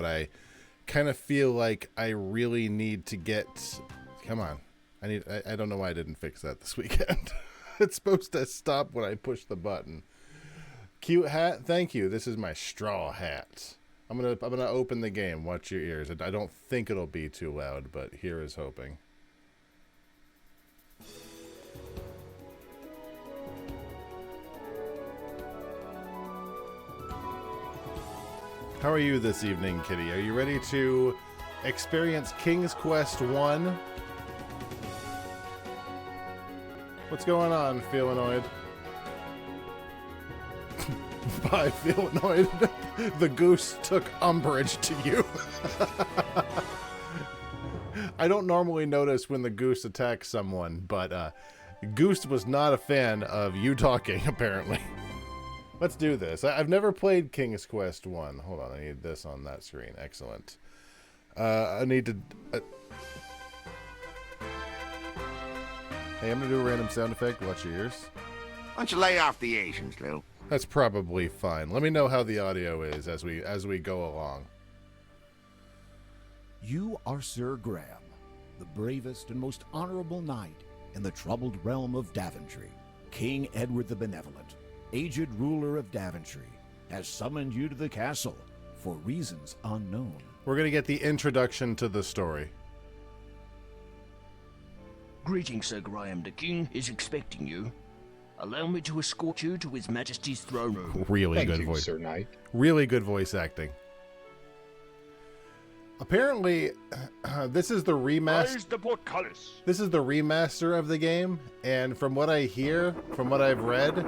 but I kind of feel like I really need to get. Come on, I don't know why I didn't fix that this weekend. It's supposed to stop when I push the button. Cute hat, thank you. This is my straw hat. I'm gonna open the game. Watch your ears. I don't think it'll be too loud, but here is hoping. How are you this evening, Kitty? Are you ready to experience King's Quest 1? What's going on, Feelanoid? Bye, Feelanoid. The goose took umbrage to you. I don't normally notice when the goose attacks someone, but Goose was not a fan of you talking, apparently. Let's do this. I've never played King's Quest 1. Hold on, I need this on that screen. Excellent. I need to... Hey, I'm going to do a random sound effect. Watch your ears. Why don't you lay off the Asians, Lou? That's probably fine. Let me know how the audio is as we go along. You are Sir Graham, the bravest and most honorable knight in the troubled realm of Daventry. King Edward the Benevolent, aged ruler of Daventry, has summoned you to the castle for reasons unknown. We're going to get the introduction to the story. Greetings, Sir Graham. The king is expecting you. Allow me to escort you to His Majesty's throne room. Really Thank good you, voice. Sir Knight. Really good voice acting. Apparently, this is the remaster. The portcullis. This is the remaster of the game, and from what I hear, from what I've read,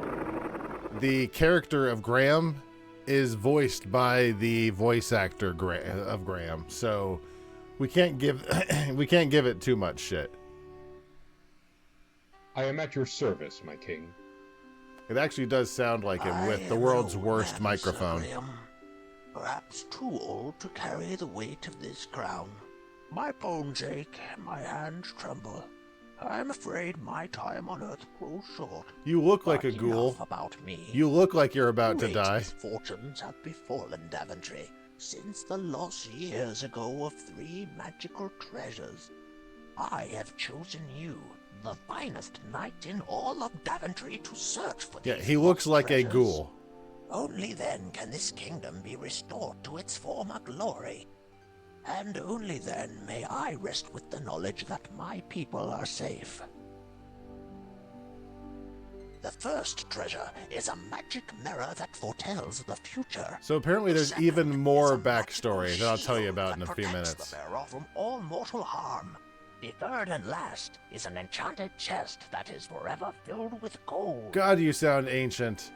the character of Graham is voiced by the voice actor of Graham. So we can't give it too much shit. I am at your service, my king. It actually does sound like him with the world's worst microphone. Perhaps too old to carry the weight of this crown. My bones ache, my hands tremble. I'm afraid my time on Earth grows short. You look like a But ghoul. enough about me. You look like you're about to Great die. misfortunes have befallen Daventry since the loss years ago of 3 magical treasures. I have chosen you, the finest knight in all of Daventry, to search for these Yeah, he looks lost like a treasures. ghoul. Only then can this kingdom be restored to its former glory. And only then may I rest with the knowledge that my people are safe. The first treasure is a magic mirror that foretells the future. So apparently there's Second even is more a magical backstory that I'll tell you shield about in that a few protects minutes. the bearer from all mortal harm. The third and last is an enchanted chest that is forever filled with gold. God, you sound ancient.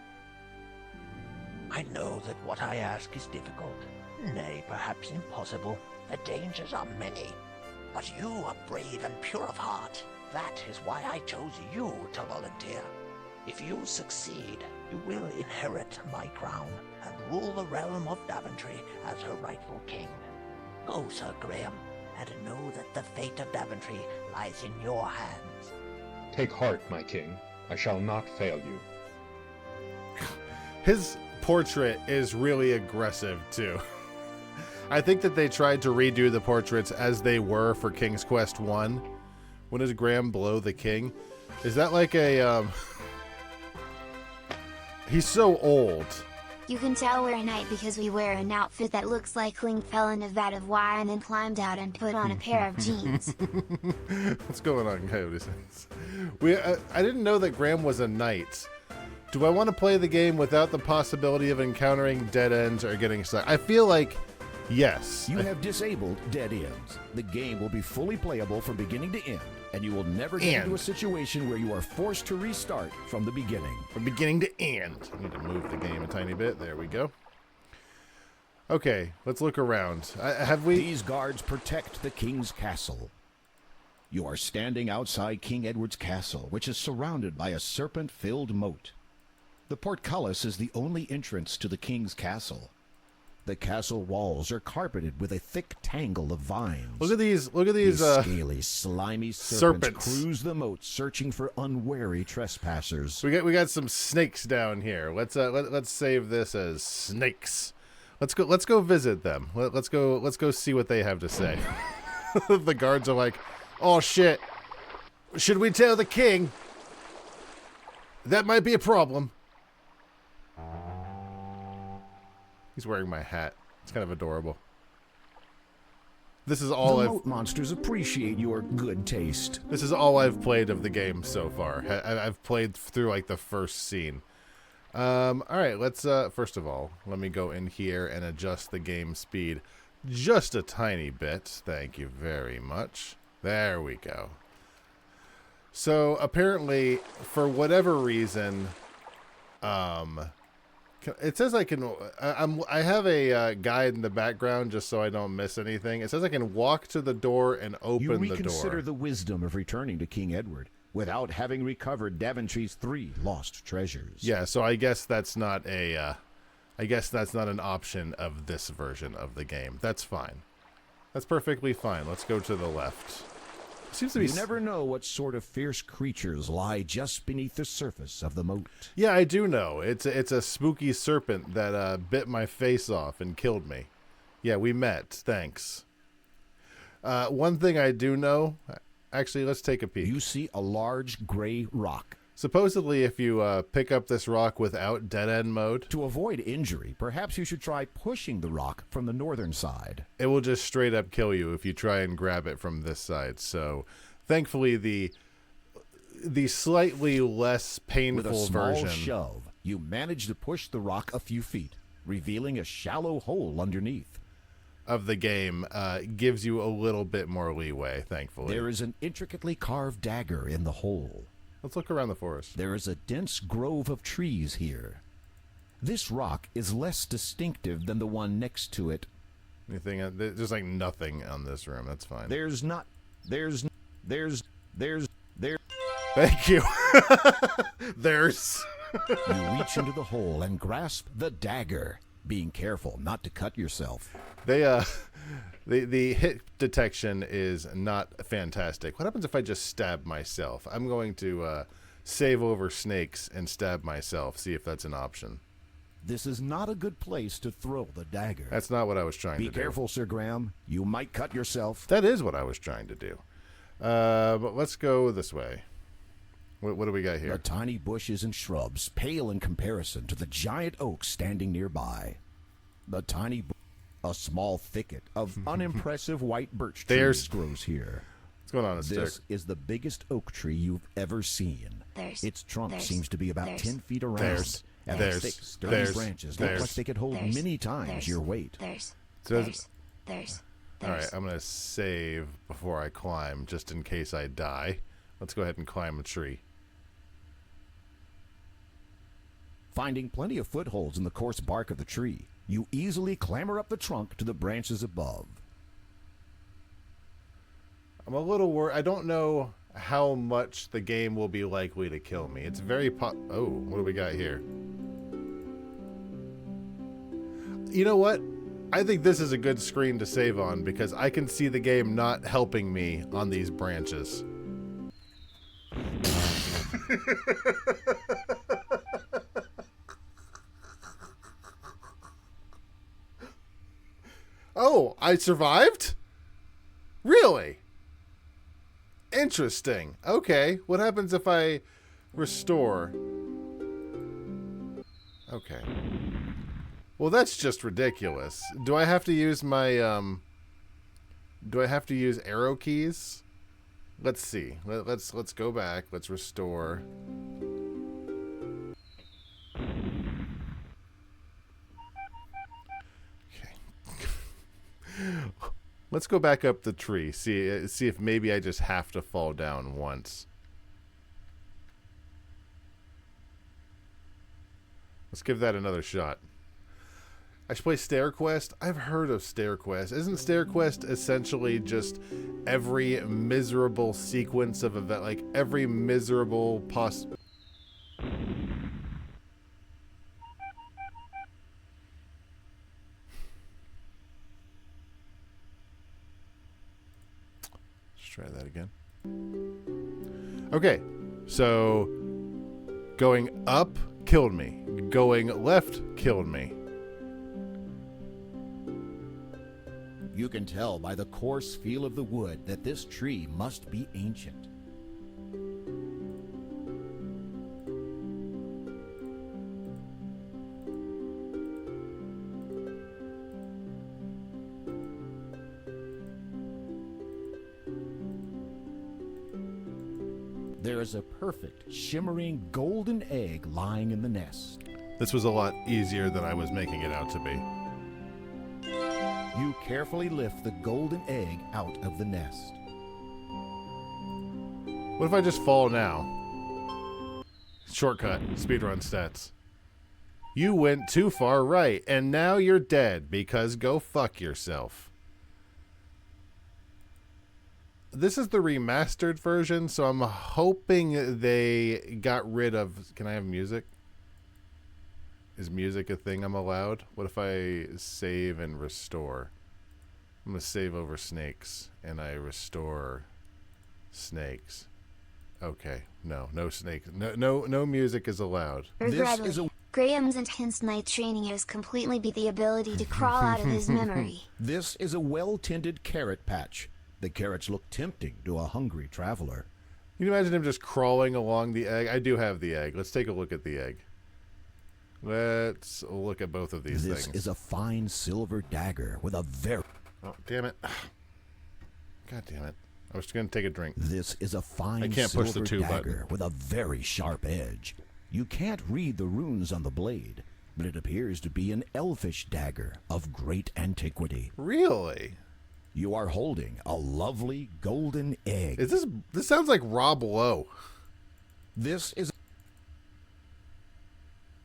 I know that what I ask is difficult, nay, perhaps impossible. The dangers are many, but you are brave and pure of heart. That is why I chose you to volunteer. If you succeed, you will inherit my crown and rule the realm of Daventry as her rightful king. Go, Sir Graham, and know that the fate of Daventry lies in your hands. Take heart, my king. I shall not fail you. His portrait is really aggressive, too. I think that they tried to redo the portraits as they were for King's Quest 1. When is Graham below the king? Is that like a, He's so old. You can tell we're a knight because we wear an outfit that looks like Link fell in a vat of wine and then climbed out and put on a pair of jeans. What's going on, Coyote Sense? I didn't know that Graham was a knight. Do I want to play the game without the possibility of encountering dead ends or getting stuck? I feel like yes. You have disabled dead ends. The game will be fully playable from beginning to end, and you will never get into a situation where you are forced to restart from the beginning. From beginning to end. I need to move the game a tiny bit. There we go. Okay, let's look around. These guards protect the king's castle. You are standing outside King Edward's castle, which is surrounded by a serpent-filled moat. The portcullis is the only entrance to the king's castle. The castle walls are carpeted with a thick tangle of vines. Look at these scaly, slimy serpents cruise the moat, searching for unwary trespassers. We got some snakes down here. Let's save this as snakes. Let's go visit them. Let's go see what they have to say. The guards are like, "Oh shit. Should we tell the king? That might be a problem." He's wearing my hat. It's kind of adorable. This is all The moat monsters appreciate your good taste. This is all I've played of the game so far. I've played through like the first scene. All right, let's first of all, let me go in here and adjust the game speed just a tiny bit. Thank you very much. There we go. So apparently, for whatever reason, it says I can. I have a guide in the background just so I don't miss anything. It says I can walk to the door and open the door. You reconsider the wisdom of returning to King Edward without having recovered Daventry's 3 lost treasures. Yeah, so I guess that's not a. I guess that's not an option of this version of the game. That's fine. That's perfectly fine. Let's go to the left. Seems to be. You never know what sort of fierce creatures lie just beneath the surface of the moat. Yeah, I do know. It's a spooky serpent that bit my face off and killed me. Yeah, we met. Thanks. One thing I do know. Actually, let's take a peek. You see a large gray rock. Supposedly, if you pick up this rock without dead-end mode... To avoid injury, perhaps you should try pushing the rock from the northern side. It will just straight up kill you if you try and grab it from this side. So, thankfully, the slightly less painful With a small version... shove, you manage to push the rock a few feet, revealing a shallow hole underneath. ...of the game gives you a little bit more leeway, thankfully. There is an intricately carved dagger in the hole. Let's look around the forest. There is a dense grove of trees here. This rock is less distinctive than the one next to it. Anything? There's like nothing on this room. That's fine. There's. Thank you. There's. You reach into the hole and grasp the dagger, being careful not to cut yourself. The hit detection is not fantastic. What happens if I just stab myself? I'm going to save over snakes and stab myself, see if that's an option. This is not a good place to throw the dagger. That's not what I was trying to do. Be careful, Sir Graham. You might cut yourself. That is what I was trying to do. But let's go this way. What do we got here? The tiny bushes and shrubs pale in comparison to the giant oaks standing nearby. A small thicket of unimpressive white birch trees grows here. What's going on? This is the biggest oak tree you've ever seen. Its trunk seems to be about 10 feet around, and the thick, sturdy branches look like they could hold many times your weight. All right, I'm going to save before I climb, just in case I die. Let's go ahead and climb a tree. Finding plenty of footholds in the coarse bark of the tree, you easily clamber up the trunk to the branches above. I'm a little worried. I don't know how much the game will be likely to kill me. It's very oh, what do we got here? You know what? I think this is a good screen to save on because I can see the game not helping me on these branches. Oh, I survived? Really? Interesting. Okay, what happens if I restore? Okay. Well, that's just ridiculous. Do I have to use my, do I have to use arrow keys? Let's see. Let's go back. Let's restore. Let's go back up the tree. See if maybe I just have to fall down once. Let's give that another shot. I should play Stair Quest. I've heard of Stair Quest. Isn't Stair Quest essentially just every miserable sequence of event, like every miserable Try that again. Okay, so going up killed me. Going left killed me. You can tell by the coarse feel of the wood that this tree must be ancient. There is a perfect, shimmering golden egg lying in the nest. This was a lot easier than I was making it out to be. You carefully lift the golden egg out of the nest. What if I just fall now? Shortcut, speedrun stats. You went too far right, and now you're dead because go fuck yourself. This is the remastered version, so I'm hoping they got rid of... Can I have music? Is music a thing I'm allowed? What if I save and restore? I'm going to save over snakes, and I restore snakes. Okay, no snakes. No music is allowed. Regrettably, Graham's intense night training has completely beat the ability to crawl out of his memory. This is a well-tended carrot patch. The carrots look tempting to a hungry traveler. Can you imagine him just crawling along the egg? I do have the egg. Let's take a look at the egg. Let's look at both of these things. This is a fine silver dagger with a very... Oh, damn it. God damn it. I was going to take a drink. This is a fine I can't push the silver 2 dagger button. with a very sharp edge. You can't read the runes on the blade, but it appears to be an elfish dagger of great antiquity. Really? You are holding a lovely golden egg. Is this sounds like Rob Lowe. This is...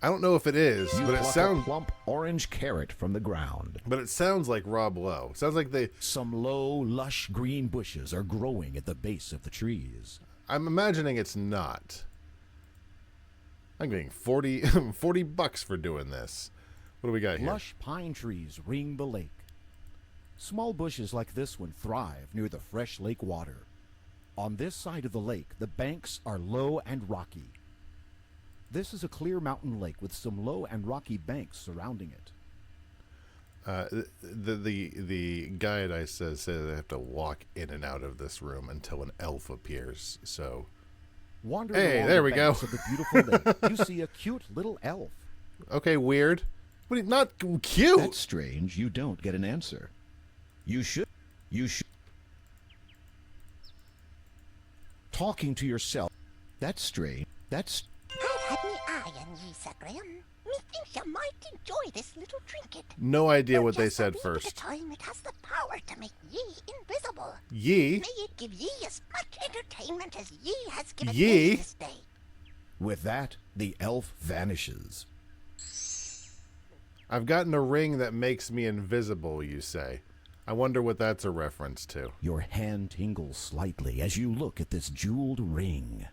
I don't know if it is, You but it pluck sounds... a plump orange carrot from the ground. But it sounds like Rob Lowe. Sounds like they... Some low, lush green bushes are growing at the base of the trees. I'm imagining it's not. I'm getting 40 bucks for doing this. What do we got here? Lush pine trees ring the lake. Small bushes like this one thrive near the fresh lake water. On this side of the lake, the banks are low and rocky. This is a clear mountain lake with some low and rocky banks surrounding it. The guide I says I have to walk in and out of this room until an elf appears. So, Wandering hey, along there the we go. banks of the beautiful lake, you see a cute little elf. Okay, weird. What? Not cute. That's strange. You don't get an answer. You should. Talking to yourself. That's strange. That's... I've had me eye on ye, Sir Graham. Methinks you might enjoy this little trinket. No idea For what they just said a wee bit of first. time, it has the power to make ye invisible. Ye? May it give ye as much entertainment as ye has given Ye? me this day. With that, the elf vanishes. I've gotten a ring that makes me invisible, you say. I wonder what that's a reference to. Your hand tingles slightly as you look at this jeweled ring.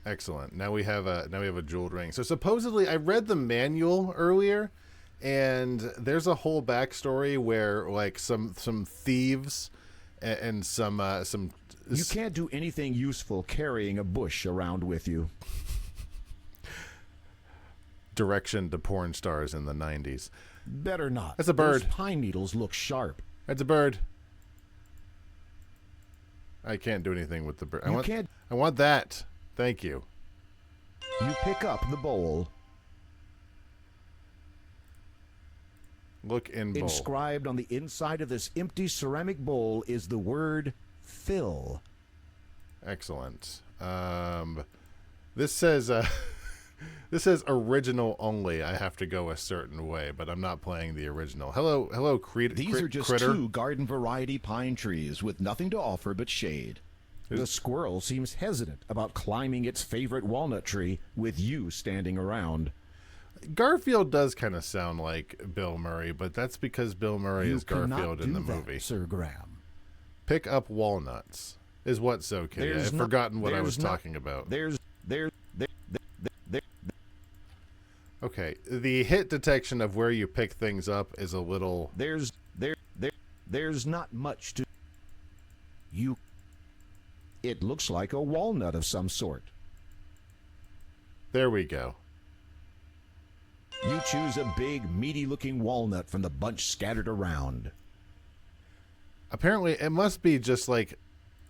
Excellent. Now we have a jeweled ring. So supposedly, I read the manual earlier, and there's a whole backstory where like some thieves and some. You can't do anything useful carrying a bush around with you. Direction to porn stars in the 90s. Better not. That's a bird. Those pine needles look sharp. That's a bird. I can't do anything with the bird. I want that. Thank you. You pick up the bowl. Look in bowl. Inscribed on the inside of this empty ceramic bowl is the word fill. Excellent. This says this says original only. I have to go a certain way, but I'm not playing the original. Hello, critter. These are just two garden variety pine trees with nothing to offer but shade. The squirrel seems hesitant about climbing its favorite walnut tree with you standing around. Garfield does kind of sound like Bill Murray, but that's because Bill Murray is Garfield in the movie. Sir Graham. Pick up walnuts is what so kitty. I've forgotten what I was talking about. Okay, the hit detection of where you pick things up is a little... There's not much to... It looks like a walnut of some sort. There we go. You choose a big, meaty-looking walnut from the bunch scattered around. Apparently, it must be just like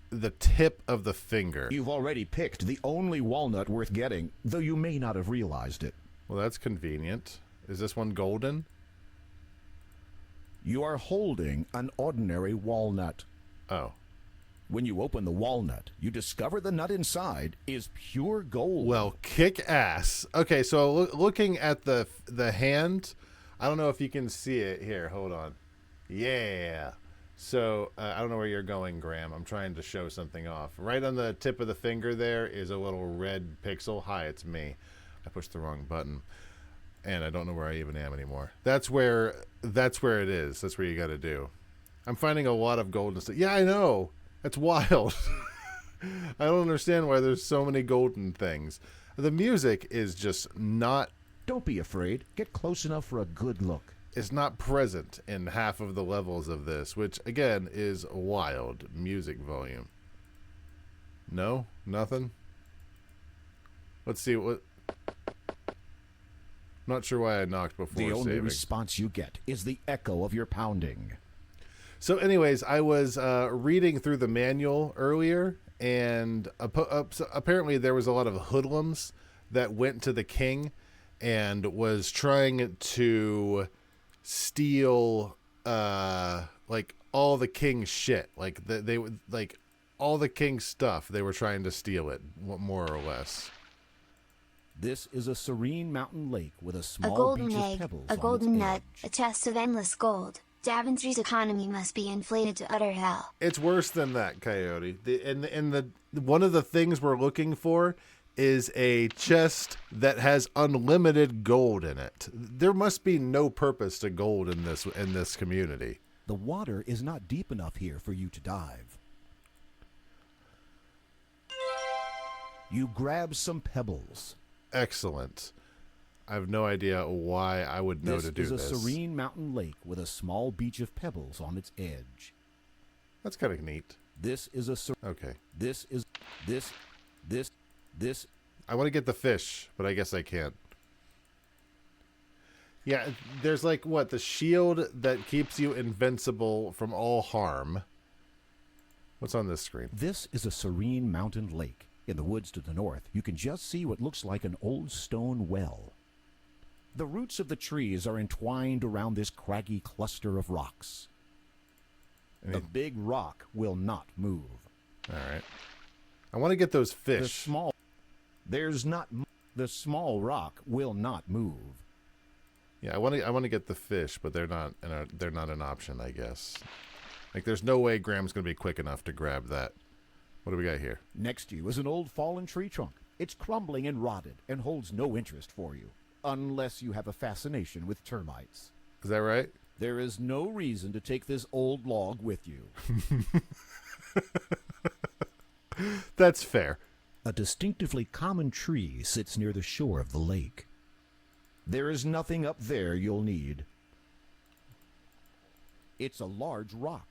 the tip of the finger. You've already picked the only walnut worth getting, though you may not have realized it. Well, that's convenient. Is this one golden? You are holding an ordinary walnut. Oh. When you open the walnut, you discover the nut inside is pure gold. Well, kick ass. Okay, so looking at the hand, I don't know if you can see it here. Hold on. Yeah. So I don't know where you're going, Graham. I'm trying to show something off. Right on the tip of the finger there is a little red pixel. Hi, it's me. I pushed the wrong button, and I don't know where I even am anymore. That's where it is. That's where you got to do. I'm finding a lot of golden stuff. Yeah, I know. That's wild. I don't understand why there's so many golden things. The music is just not... Don't be afraid. Get close enough for a good look. It's not present in half of the levels of this, which, again, is wild music volume. No? Nothing? Let's see what... Not sure why I knocked before The only saving. response you get is the echo of your pounding. So anyways, I was reading through the manual earlier, and apparently there was a lot of hoodlums that went to the king and was trying to steal like all the king's shit. Like they would like all the king's stuff. They were trying to steal it, more or less. This is a serene mountain lake with a small A golden beach egg, of pebbles a on golden its nut, edge. a chest of endless gold. Daventry's economy must be inflated to utter hell. It's worse than that, Coyote. One of the things we're looking for is a chest that has unlimited gold in it. There must be no purpose to gold in this community. The water is not deep enough here for you to dive. You grab some pebbles. Excellent. I have no idea why I would know to do this. This is a serene mountain lake with a small beach of pebbles on its edge. That's kind of neat. This is a Okay. This. I want to get the fish, but I guess I can't. Yeah, there's like what, the shield that keeps you invincible from all harm. What's on this screen? This is a serene mountain lake. In the woods to the north, you can just see what looks like an old stone well. The roots of the trees are entwined around this craggy cluster of rocks. The big rock will not move. All right. I want to get those fish. The small rock will not move. Yeah, I want to get the fish, but they're not an option, I guess. Like there's no way Graham's going to be quick enough to grab that. What do we got here? Next to you is an old fallen tree trunk. It's crumbling and rotted and holds no interest for you, unless you have a fascination with termites. Is that right? There is no reason to take this old log with you. That's fair. A distinctively common tree sits near the shore of the lake. There is nothing up there you'll need. It's a large rock.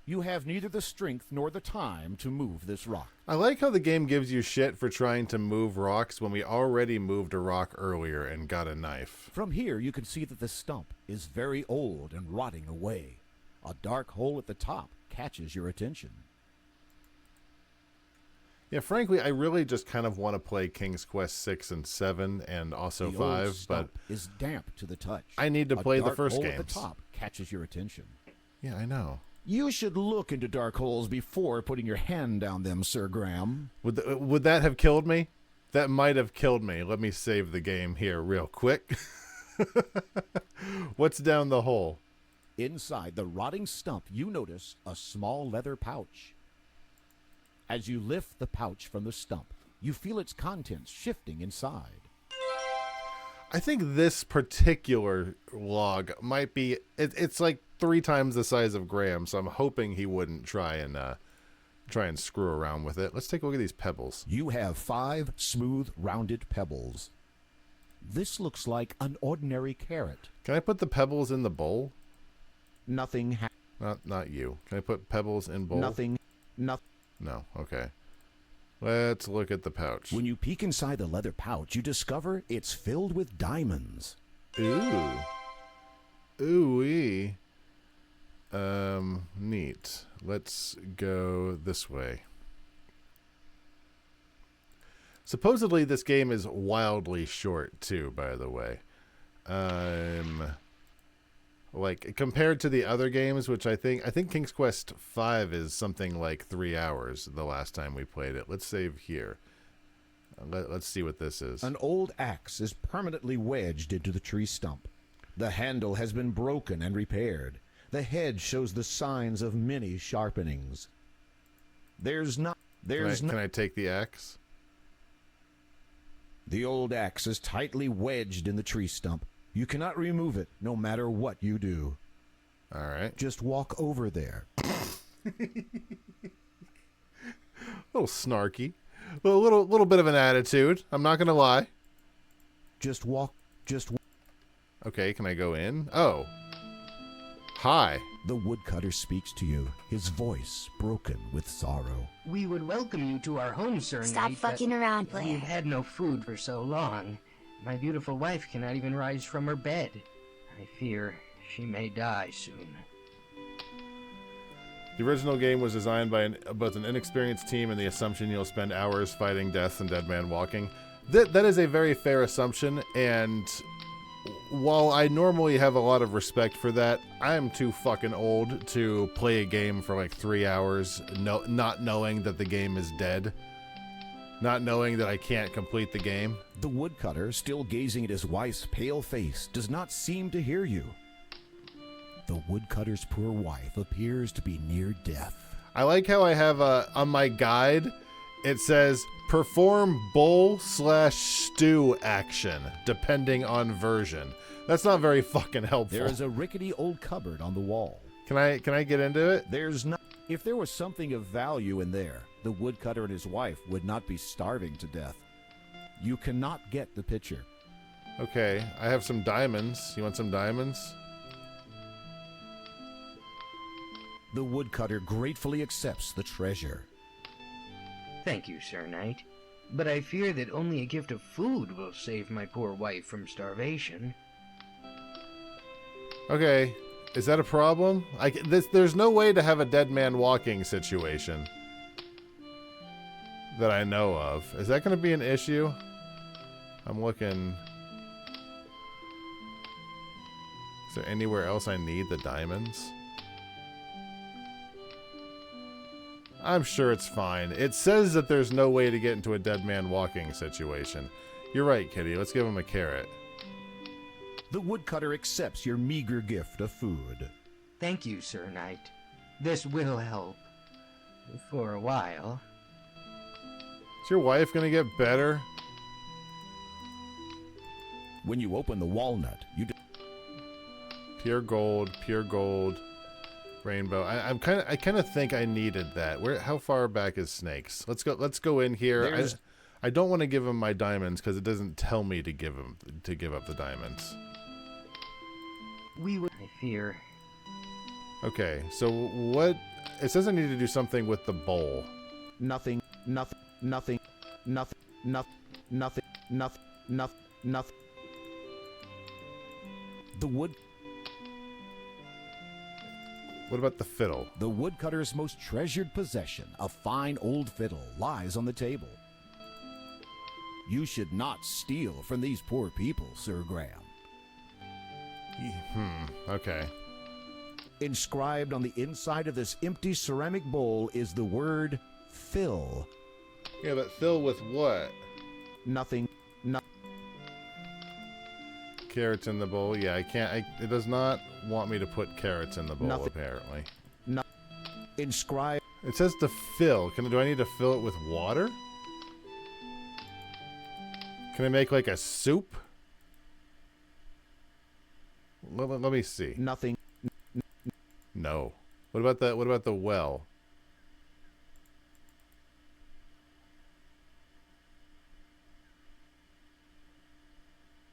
You have neither the strength nor the time to move this rock. I like how the game gives you shit for trying to move rocks when we already moved a rock earlier and got a knife. From here, you can see that the stump is very old and rotting away. A dark hole at the top catches your attention. Yeah, frankly, I really just kind of want to play King's Quest 6 and 7 and also The 5, old but stump is damp to the touch. I need to play the first A dark hole games. at the top catches your attention. Yeah, I know. You should look into dark holes before putting your hand down them, Sir Graham. Would that have killed me? That might have killed me. Let me save the game here real quick. What's down the hole? Inside the rotting stump, you notice a small leather pouch. As you lift the pouch from the stump, you feel its contents shifting inside. I think this particular log might be... It's like 3 times the size of Graham, so I'm hoping he wouldn't try and screw around with it. Let's take a look at these pebbles. You have 5 smooth, rounded pebbles. This looks like an ordinary carrot. Can I put the pebbles in the bowl? Nothing. Not you. Can I put pebbles in bowl? Nothing. No. Okay. Let's look at the pouch. When you peek inside the leather pouch, you discover it's filled with diamonds. Ooh. Ooh-wee. Neat. Let's go this way. Supposedly this game is wildly short too, by the way. Like compared to the other games, which I think King's Quest V is something like 3 hours the last time we played it. Let's save here. Let's see what this is. An old axe is permanently wedged into the tree stump. The handle has been broken and repaired. The head shows the signs of many sharpenings. Can I take the axe? The old axe is tightly wedged in the tree stump. You cannot remove it, no matter what you do. All right. Just walk over there. A little snarky. A little bit of an attitude. I'm not going to lie. Just walk. Okay, can I go in? Oh. Hi. The woodcutter speaks to you, his voice broken with sorrow. We would welcome you to our home, Sir Stop Knight, fucking around, player. We've had no food for so long. My beautiful wife cannot even rise from her bed. I fear she may die soon. The original game was designed by both an inexperienced team and the assumption you'll spend hours fighting death and dead man walking. That is a very fair assumption, and while I normally have a lot of respect for that, I'm too fucking old to play a game for like 3 hours not knowing that the game is dead. Not knowing that I can't complete the game. The woodcutter, still gazing at his wife's pale face, does not seem to hear you. The woodcutter's poor wife appears to be near death. I like how I have on my guide, it says perform bowl/stew action, depending on version. That's not very fucking helpful. There is a rickety old cupboard on the wall. Can I get into it? There's not. If there was something of value in there, the woodcutter and his wife would not be starving to death. You cannot get the picture. Okay, I have some diamonds. You want some diamonds? The woodcutter gratefully accepts the treasure. Thank you, Sir Knight. But I fear that only a gift of food will save my poor wife from starvation. Okay, is that a problem? There's no way to have a dead man walking situation that I know of. Is that going to be an issue? I'm looking. Is there anywhere else I need the diamonds? I'm sure it's fine. It says that there's no way to get into a dead man walking situation. You're right, Kitty. Let's give him a carrot. The woodcutter accepts your meager gift of food. Thank you, Sir Knight. This will help. For a while. Is your wife going to get better? When you open the walnut, Pure gold, rainbow. I kind of think I needed that. How far back is Snakes? Let's go in here. I don't want to give him my diamonds because it doesn't tell me to give up the diamonds. We would. I fear. Okay, so what? It says I need to do something with the bowl. Nothing. The wood. What about the fiddle? The woodcutter's most treasured possession, a fine old fiddle, lies on the table. You should not steal from these poor people, Sir Graham. Okay. Inscribed on the inside of this empty ceramic bowl is the word fill. Yeah, but fill with what? Nothing. Carrots in the bowl. Yeah, I can't. It does not want me to put carrots in the bowl, apparently. Inscribed. It says to fill. Do I need to fill it with water? Can I make like a soup? Let me see. Nothing. No. What about the well?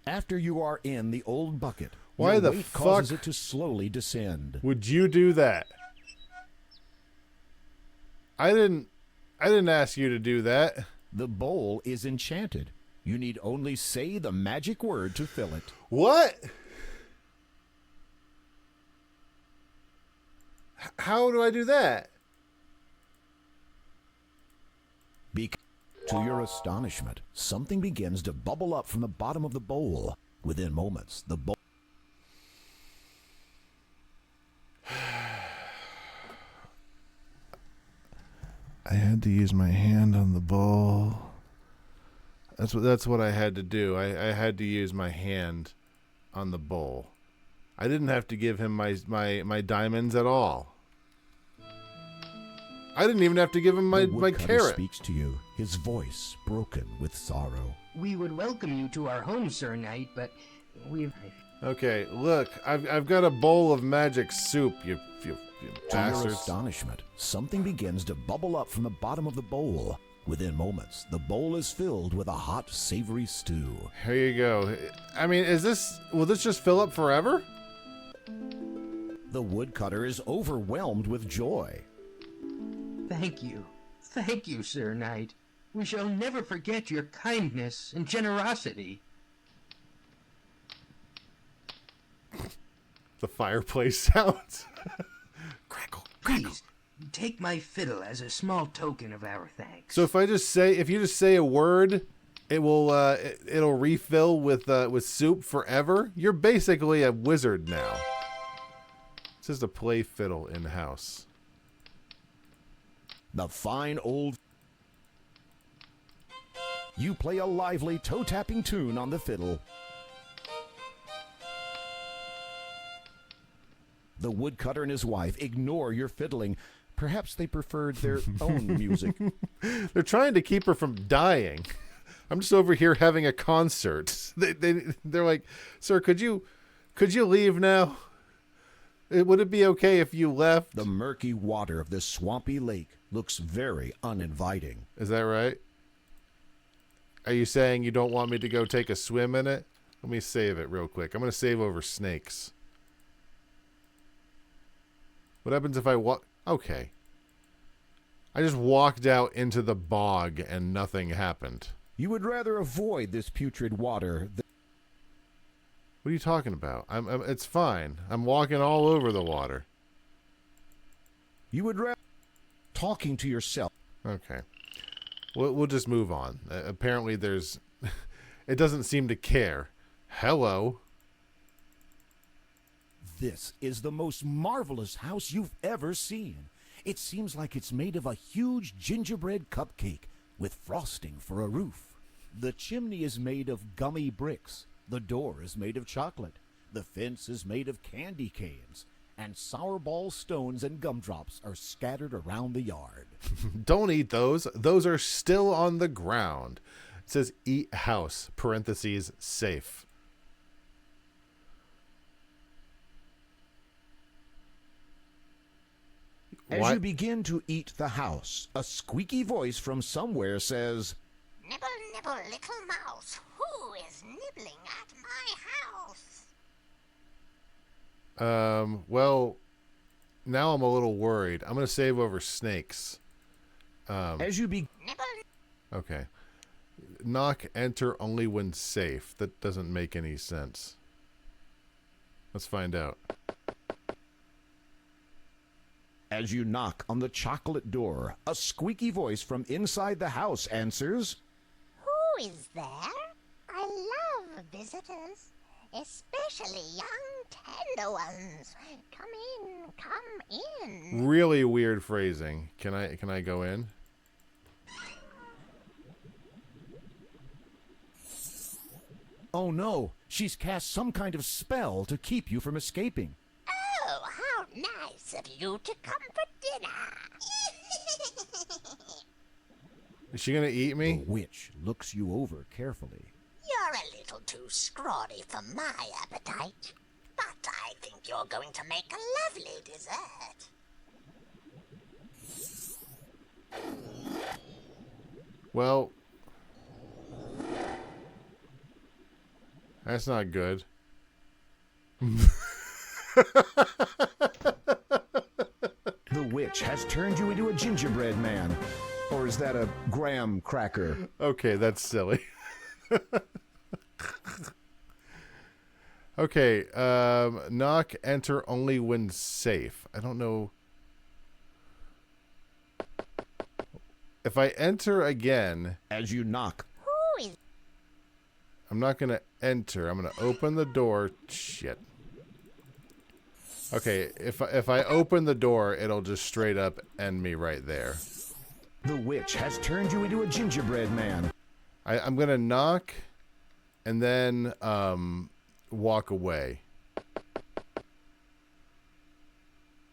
After you are in the old bucket, Why your the weight fuck causes it to slowly descend. would you do that? I didn't ask you to do that. The bowl is enchanted. You need only say the magic word to fill it. What? How do I do that? To your astonishment, something begins to bubble up from the bottom of the bowl. Within moments, the bowl... I had to use my hand on the bowl. That's what I had to do. I had to use my hand on the bowl. I didn't have to give him my diamonds at all. I didn't even have to give him my carrot. Speaks to you, his voice broken with sorrow. We would welcome you to our home, Sir Knight, but we've... Okay, look, I've got a bowl of magic soup, you To your bastards. astonishment, something begins to bubble up from the bottom of the bowl. Within moments, the bowl is filled with a hot, savory stew. Here you go. I mean, will this just fill up forever? The woodcutter is overwhelmed with joy. Thank you, Sir Knight. We shall never forget your kindness and generosity. The fireplace sounds. Crackle, crackle. Please, take my fiddle as a small token of our thanks. So if you just say a word, it'll refill with soup forever. You're basically a wizard now. It says to play fiddle in house. The fine old... You play a lively toe-tapping tune on the fiddle. The woodcutter and his wife ignore your fiddling. Perhaps they preferred their own music. They're trying to keep her from dying. I'm just over here having a concert. They're like, sir, could you leave now? Would it be okay if you left? The murky water of this swampy lake looks very uninviting. Is that right? Are you saying you don't want me to go take a swim in it? Let me save it real quick. I'm going to save over snakes. What happens if I walk? Okay. I just walked out into the bog and nothing happened. You would rather avoid this putrid water than... What are you talking about? It's fine. I'm walking all over the water. You would rather... Talking to yourself. Okay. We'll just move on. Apparently there's... It doesn't seem to care. Hello. This is the most marvelous house you've ever seen. It seems like it's made of a huge gingerbread cupcake with frosting for a roof. The chimney is made of gummy bricks. The door is made of chocolate. The fence is made of candy canes. And sour ball stones and gumdrops are scattered around the yard. Don't eat those. Those are still on the ground. It says eat house, parentheses, safe. As you begin to eat the house, a squeaky voice from somewhere says, Nibble, nibble, little mouse. Who is nibbling at my house? Well, now I'm a little worried. I'm going to save over snakes. As you begin... Okay. Knock, enter only when safe. That doesn't make any sense. Let's find out. As you knock on the chocolate door, a squeaky voice from inside the house answers, Who is there? I love visitors, especially young tender ones. Come in. Really weird phrasing. Can I go in? Oh no, she's cast some kind of spell to keep you from escaping. Oh, how nice of you to come for dinner. Is she going to eat me? The witch looks you over carefully. You're a little too scrawny for my appetite, but I think you're going to make a lovely dessert. Well, that's not good. The witch has turned you into a gingerbread man. Or is that a graham cracker? Okay, that's silly. Okay, knock, enter only when safe. I don't know. If I enter again... As you knock. I'm not going to enter. I'm going to open the door. Shit. Okay, if I open the door, it'll just straight up end me right there. The witch has turned you into a gingerbread man. I'm going to knock and then walk away.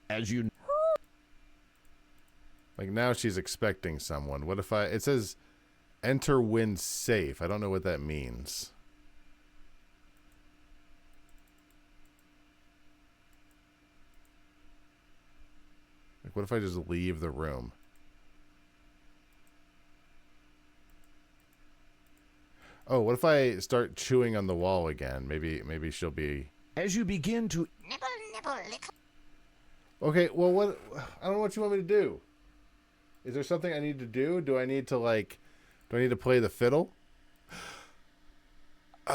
As you... Like now she's expecting someone. What if it says enter when safe. I don't know what that means. Like what if I just leave the room? Oh, what if I start chewing on the wall again? Maybe she'll be... As you begin to... Nibble, nibble, lick. Okay, well, what... I don't know what you want me to do. Is there something I need to do? Do I need to, like... Do I need to play the fiddle? You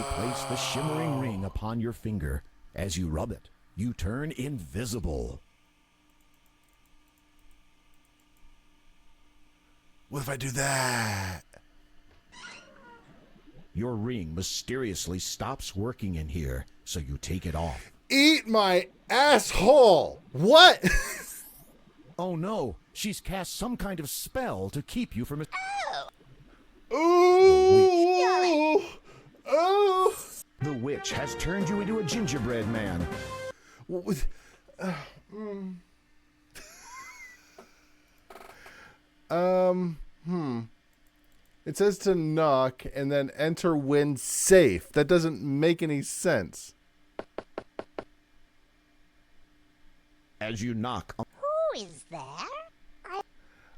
place the shimmering ring upon your finger. As you rub it, you turn invisible. What if I do that? Your ring mysteriously stops working in here, so you take it off. Eat my asshole! What? Oh no, she's cast some kind of spell to keep you from... Ooh! Oh! The witch has turned you into a gingerbread man. What was... It says to knock and then enter when safe. That doesn't make any sense. As you knock... Who is there?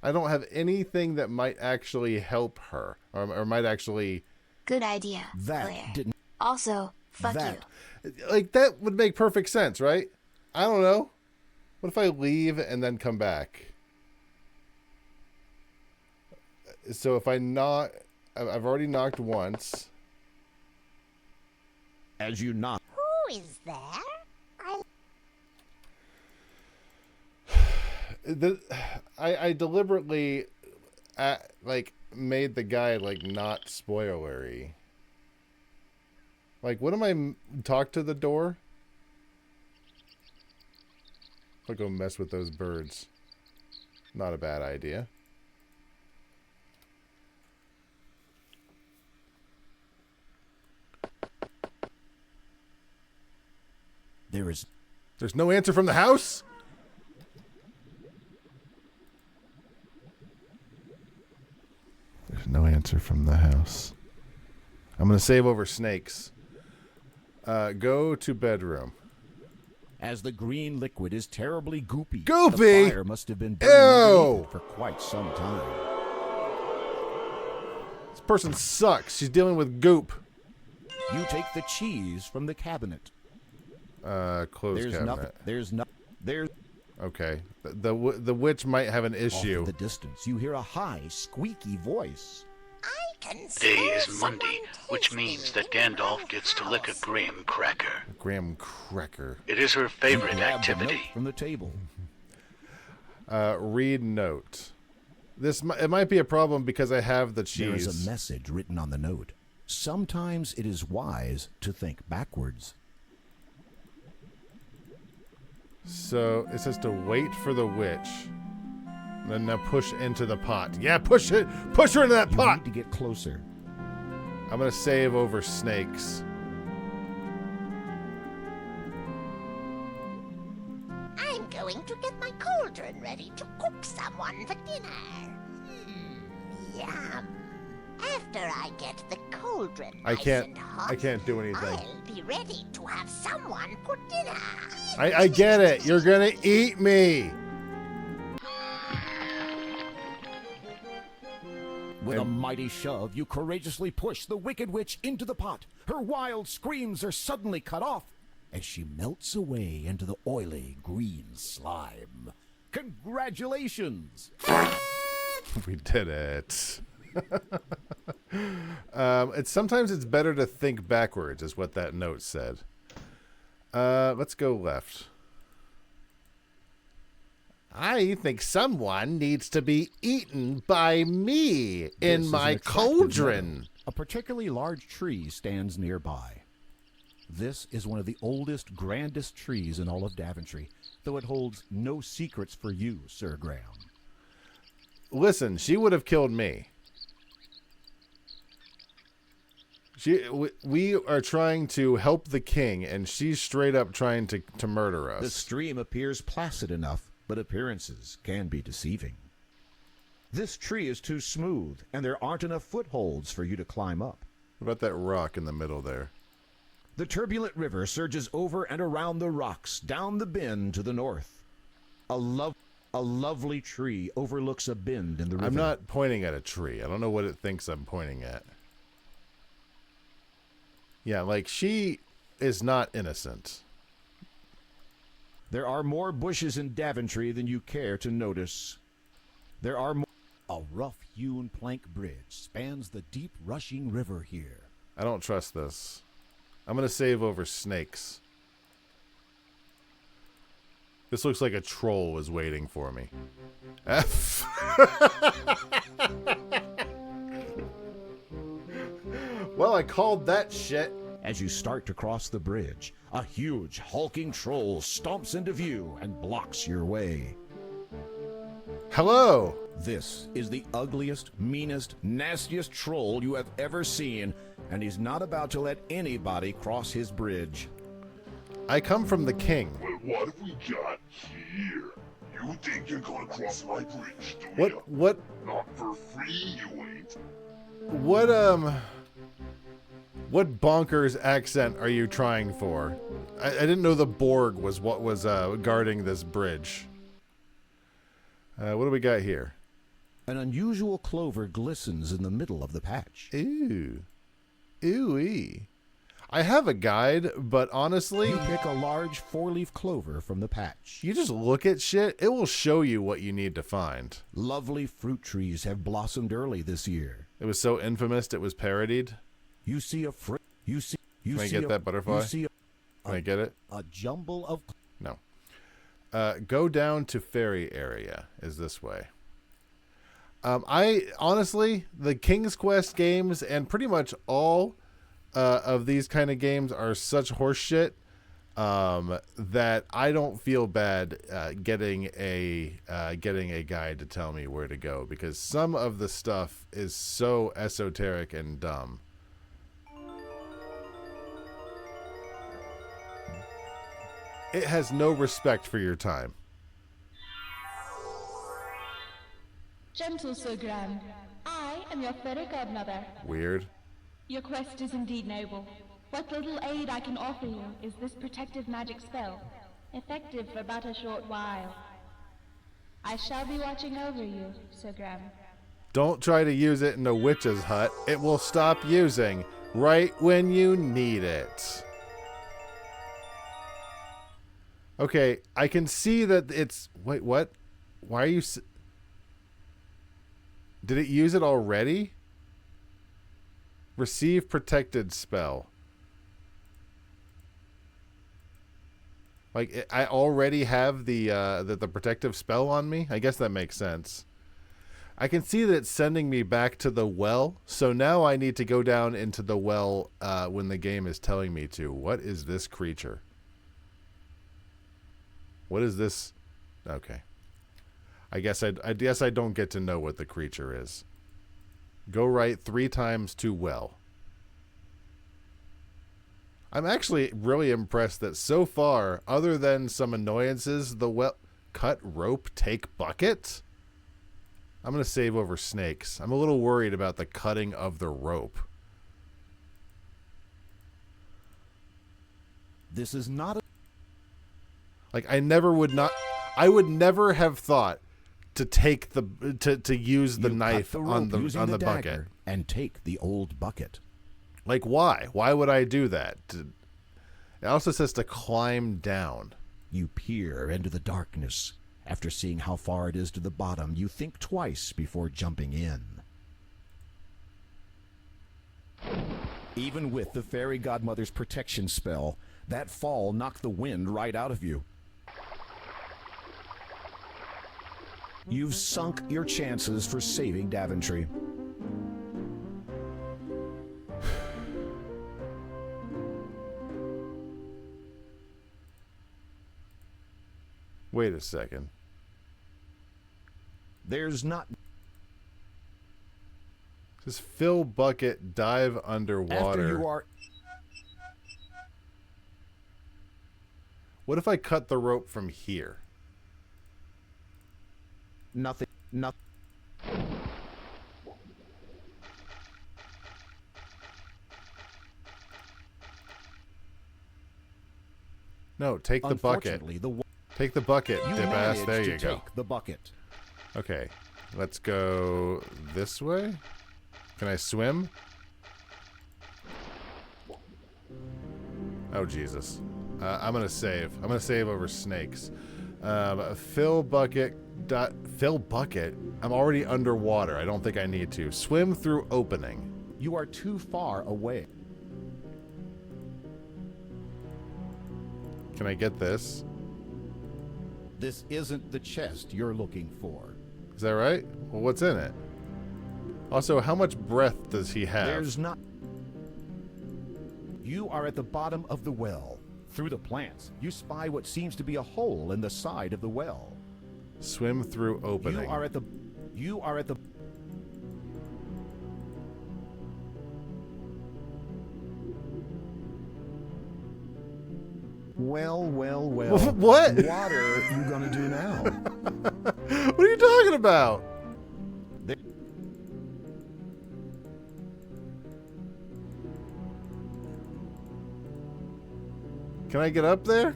I don't have anything that might actually help her. Or might actually... Good idea, That Claire. didn't... Also, fuck That... you. Like, that would make perfect sense, right? I don't know. What if I leave and then come back? So if I knock... I've already knocked once. As you knock... Who is there? I deliberately like made the guy like not spoilery. Like, what am I talk to the door? I'll go mess with those birds. Not a bad idea. There's no answer from the house? There's no answer from the house. I'm going to save over snakes. Go to bedroom. As the green liquid is terribly goopy. Goopy? The fire must have been burning underneath it for quite some time. This person sucks. She's dealing with goop. You take the cheese from the cabinet. Close There's cabinet. nothing. There's Okay. The witch might have an off issue. in the distance. You hear a high, squeaky voice. Today is Monday, which means that Gandalf gets to lick a graham cracker. Graham cracker. It is her You favorite grab the activity. note from the table. Read note. It might be a problem because I have the There cheese. is a message written on the note. Sometimes it is wise to think backwards. So it says to wait for the witch. Then now push into the pot. Yeah, push it. Push her into that You pot. need to get closer. I'm going to save over snakes. I'm going to get my cauldron ready to cook someone for dinner. Yum. After I get the cauldron nice and hot, I can't do anything. I'll be ready to have someone cook dinner. I get it. You're going to eat me. With a mighty shove, you courageously push the wicked witch into the pot. Her wild screams are suddenly cut off as she melts away into the oily green slime. Congratulations! We did it. Sometimes it's better to think backwards, is what that note said. Let's go left. I think someone needs to be eaten by me in my cauldron. A particularly large tree stands nearby. This is one of the oldest, grandest trees in all of Daventry, though it holds no secrets for you, Sir Graham. Listen, she would have killed me. We are trying to help the king, and she's straight up trying to murder us. The stream appears placid enough, but appearances can be deceiving. This tree is too smooth, and there aren't enough footholds for you to climb up. What about that rock in the middle there? The turbulent river surges over and around the rocks, down the bend to the north. A lovely tree overlooks a bend in the river. I'm not pointing at a tree. I don't know what it thinks I'm pointing at. Yeah, like, she is not innocent. There are more bushes in Daventry than you care to notice. There are more. A rough-hewn plank bridge spans the deep rushing river here. I don't trust this. I'm going to save over snakes. This looks like a troll was waiting for me. F. Well, I called that shit. As you start to cross the bridge, a huge, hulking troll stomps into view and blocks your way. Hello. This is the ugliest, meanest, nastiest troll you have ever seen, and he's not about to let anybody cross his bridge. I come from the king. But what have we got here? You think you're gonna cross my bridge, do you? What? Not for free, you ain't. What bonkers accent are you trying for? I didn't know the Borg was what was guarding this bridge. What do we got here? An unusual clover glistens in the middle of the patch. Ooh. Ooh-wee. I have a guide, but honestly... You pick a large four-leaf clover from the patch. You just look at shit, it will show you what you need to find. Lovely fruit trees have blossomed early this year. It was so infamous it was parodied. You see a fruit. Can I get that butterfly? Can I get it? A jumble of... No. Go down to ferry area is this way. I honestly, the King's Quest games and pretty much all of these kind of games are such horseshit that I don't feel bad getting a guide to tell me where to go, because some of the stuff is so esoteric and dumb. It has no respect for your time. Gentle Sir Graham, I am your fairy godmother. Weird. Your quest is indeed noble. What little aid I can offer you is this protective magic spell, effective for but a short while. I shall be watching over you, Sir Graham. Don't try to use it in a witch's hut. It will stop using right when you need it. Okay, I can see that it's... Wait, what? Why are you... Did it use it already? Receive protected spell. Like, I already have the protective spell on me? I guess that makes sense. I can see that it's sending me back to the well, so now I need to go down into the well when the game is telling me to. What is this creature? What is this? Okay. I guess I don't get to know what the creature is. Go right 3 times to well. I'm actually really impressed that so far, other than some annoyances, the well... Cut rope, take bucket? I'm going to save over snakes. I'm a little worried about the cutting of the rope. This is not a... Like, I would never have thought to take to use the knife on the bucket and take the old bucket. Like, why? Why would I do that? It also says to climb down. You peer into the darkness. After seeing how far it is to the bottom, you think twice before jumping in. Even with the fairy godmother's protection spell, that fall knocked the wind right out of you. You've sunk your chances for saving Daventry. Wait a second. There's not... Just fill bucket, dive underwater. After you are... What if I cut the rope from here? Nothing. No, take the bucket. Take the bucket, dip ass. There you go. Take the bucket. Okay, let's go this way. Can I swim? Oh, Jesus. I'm going to save. I'm going to save over snakes. Fill bucket. Fill bucket? I'm already underwater. I don't think I need to. Swim through opening. You are too far away. Can I get this? This isn't the chest you're looking for. Is that right? Well, what's in it? Also, how much breath does he have? There's not... You are at the bottom of the well. Through the plants, you spy what seems to be a hole in the side of the well. Swim through opening. You are at the... Well. What? What are you gonna do now? What are you talking about? Can I get up there?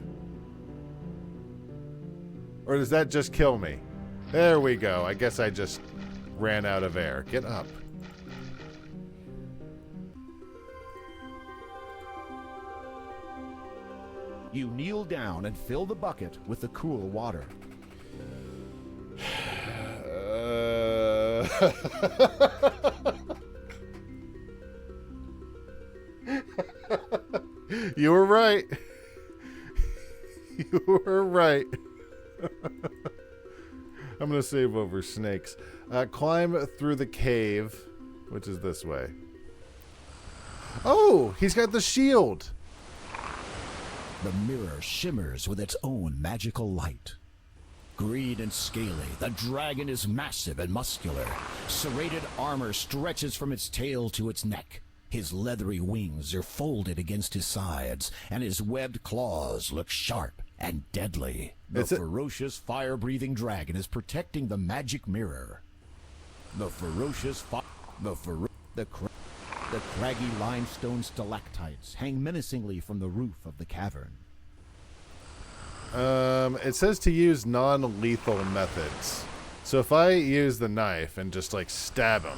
Or does that just kill me? There we go. I guess I just ran out of air. Get up. You kneel down and fill the bucket with the cool water. You were right. You were right. I'm going to save over snakes. Climb through the cave, which is this way. Oh, he's got the shield. The mirror shimmers with its own magical light. Green and scaly, the dragon is massive and muscular. Serrated armor stretches from its tail to its neck. His leathery wings are folded against his sides, and his webbed claws look sharp and deadly. The ferocious fire-breathing dragon is protecting the magic mirror. The craggy limestone stalactites hang menacingly from the roof of the cavern. It says to use non-lethal methods. So if I use the knife and just like stab him.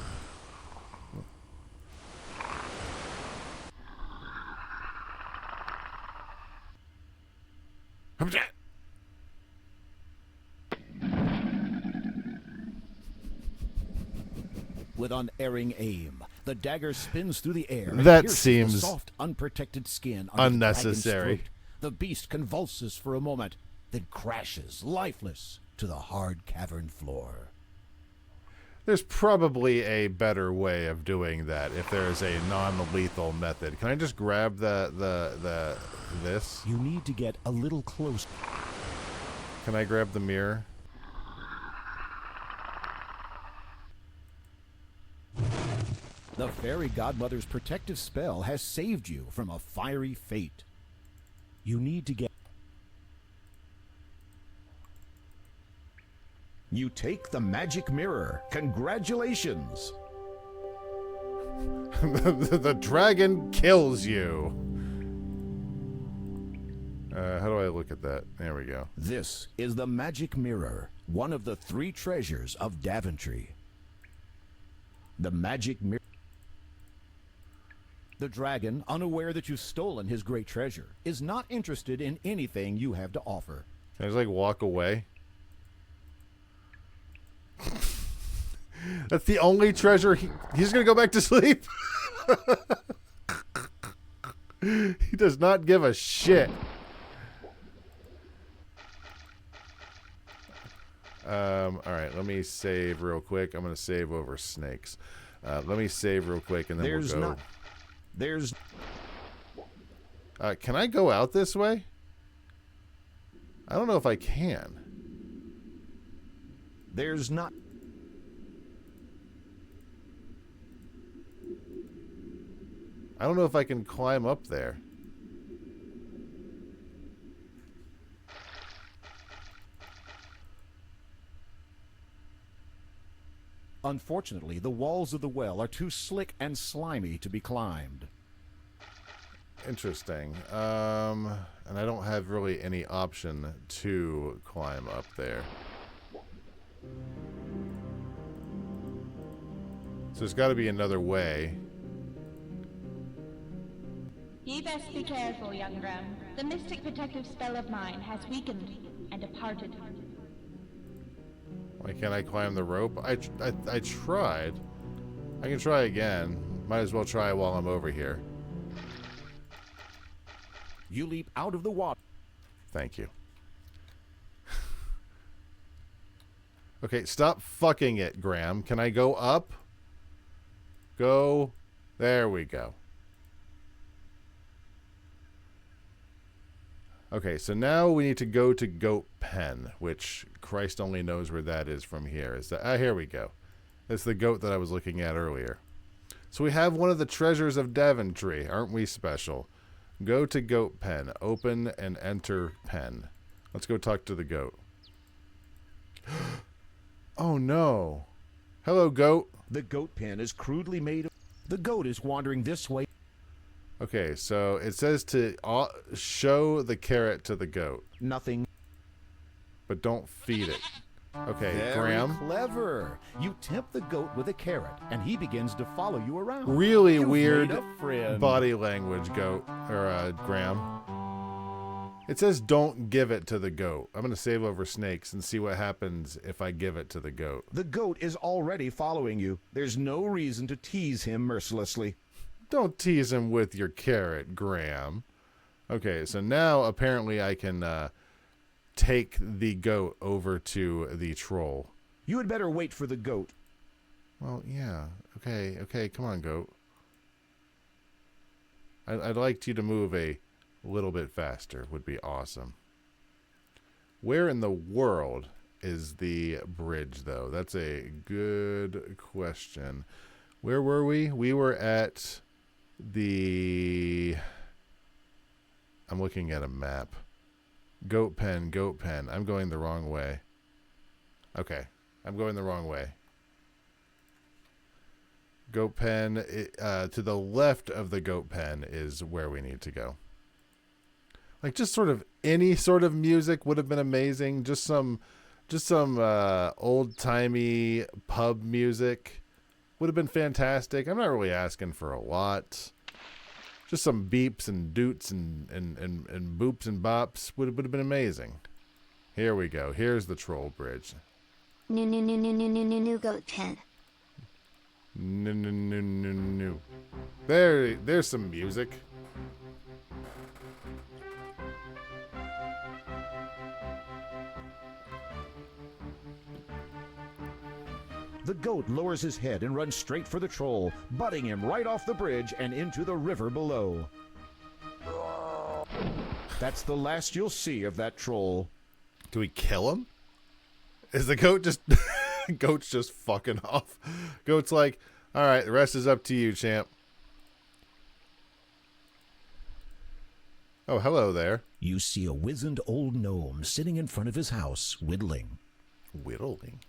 With unerring aim, the dagger spins through the air. That seems the soft, unprotected skin unnecessary. The beast convulses for a moment, then crashes, lifeless, to the hard cavern floor. There's probably a better way of doing that if there is a non-lethal method. Can I just grab this? You need to get a little closer. Can I grab the mirror? The fairy godmother's protective spell has saved you from a fiery fate. You need to get... You take the magic mirror. Congratulations! The dragon kills you. How do I look at that? There we go. This is the magic mirror, one of the 3 treasures of Daventry. The magic mirror. The dragon, unaware that you've stolen his great treasure, is not interested in anything you have to offer. Can I just like walk away? That's the only treasure he's gonna go back to sleep. He does not give a shit. Alright, let me save real quick. I'm going to save over snakes. Let me save real quick and then we'll go. Can I go out this way? I don't know if I can. There's not. I don't know if I can climb up there. Unfortunately, the walls of the well are too slick and slimy to be climbed. Interesting. And I don't have really any option to climb up there. So there's got to be another way. Ye best be careful, young Graham. The mystic protective spell of mine has weakened and departed. Why can't I climb the rope? I tried. I can try again. Might as well try while I'm over here. You leap out of the water. Thank you. Okay, stop fucking it, Graham. Can I go up? Go. There we go. Okay, so now we need to go to Goat Pen, which Christ only knows where that is from here. Is that? Here we go. That's the goat that I was looking at earlier. So we have one of the treasures of Daventry. Aren't we special? Go to Goat Pen. Open and enter pen. Let's go talk to the goat. Oh no. Hello, goat. The goat pen is crudely made. The goat is wandering this way. Okay, so it says to show the carrot to the goat. Nothing. But don't feed it. Okay, Very Graham. Clever. You tempt the goat with a carrot, and he begins to follow you around. Really You've weird made a friend. body language, goat, or Graham. It says don't give it to the goat. I'm going to save over snakes and see what happens if I give it to the goat. The goat is already following you. There's no reason to tease him mercilessly. Don't tease him with your carrot, Graham. Okay, so now apparently I can take the goat over to the troll. You had better wait for the goat. Well, yeah. Okay, come on, goat. I'd like you to move a little bit faster. Would be awesome. Where in the world is the bridge, though? That's a good question. Where were we? We were at the... I'm looking at a map. Goat pen, goat pen. I'm going the wrong way. Okay, I'm going the wrong way. Goat pen, to the left of the goat pen is where we need to go. Like, just sort of any sort of music would have been amazing. Just some old-timey pub music would have been fantastic. I'm not really asking for a lot. Just some beeps and doots and boops and bops would have been amazing. Here we go. Here's the troll bridge. New goat pen. No. There's some music. The goat lowers his head and runs straight for the troll, butting him right off the bridge and into the river below. That's the last you'll see of that troll. Do we kill him? Is the goat just... Goat's just fucking off. Goat's like, all right, the rest is up to you, champ. Oh, hello there. You see a wizened old gnome sitting in front of his house, whittling. Whittling?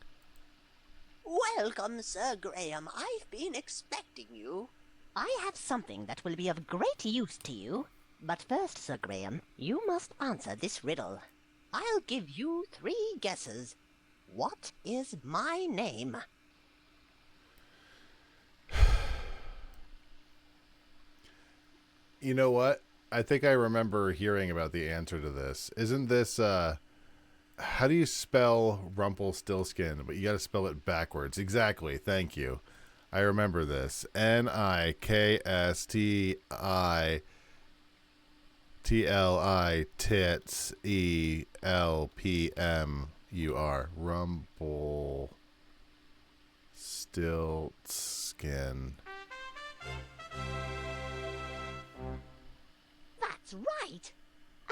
Welcome, Sir Graham. I've been expecting you. I have something that will be of great use to you. But first, Sir Graham, you must answer this riddle. I'll give you 3 guesses. What is my name? You know what? I think I remember hearing about the answer to this. Isn't this, how do you spell Rumpelstiltskin? But you got to spell it backwards. Exactly. Thank you. I remember this. Niksti. TLI tits ELPMUR. Rumple Stiltskin. That's right.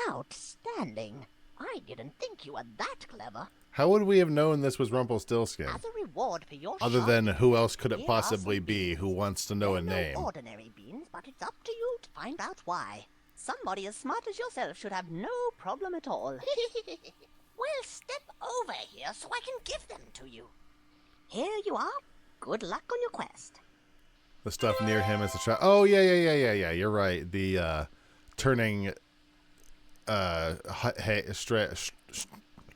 Outstanding. I didn't think you were that clever. How would we have known this was Rumpelstiltskin? As a reward for your Other shot, than who else could it here are possibly some be beans. who wants to know a They're name? no ordinary beans, but it's up to you to find out why. Somebody as smart as yourself should have no problem at all. Well, step over here so I can give them to you. Here you are. Good luck on your quest. The stuff near him is the trap. Oh, yeah. You're right. The turning I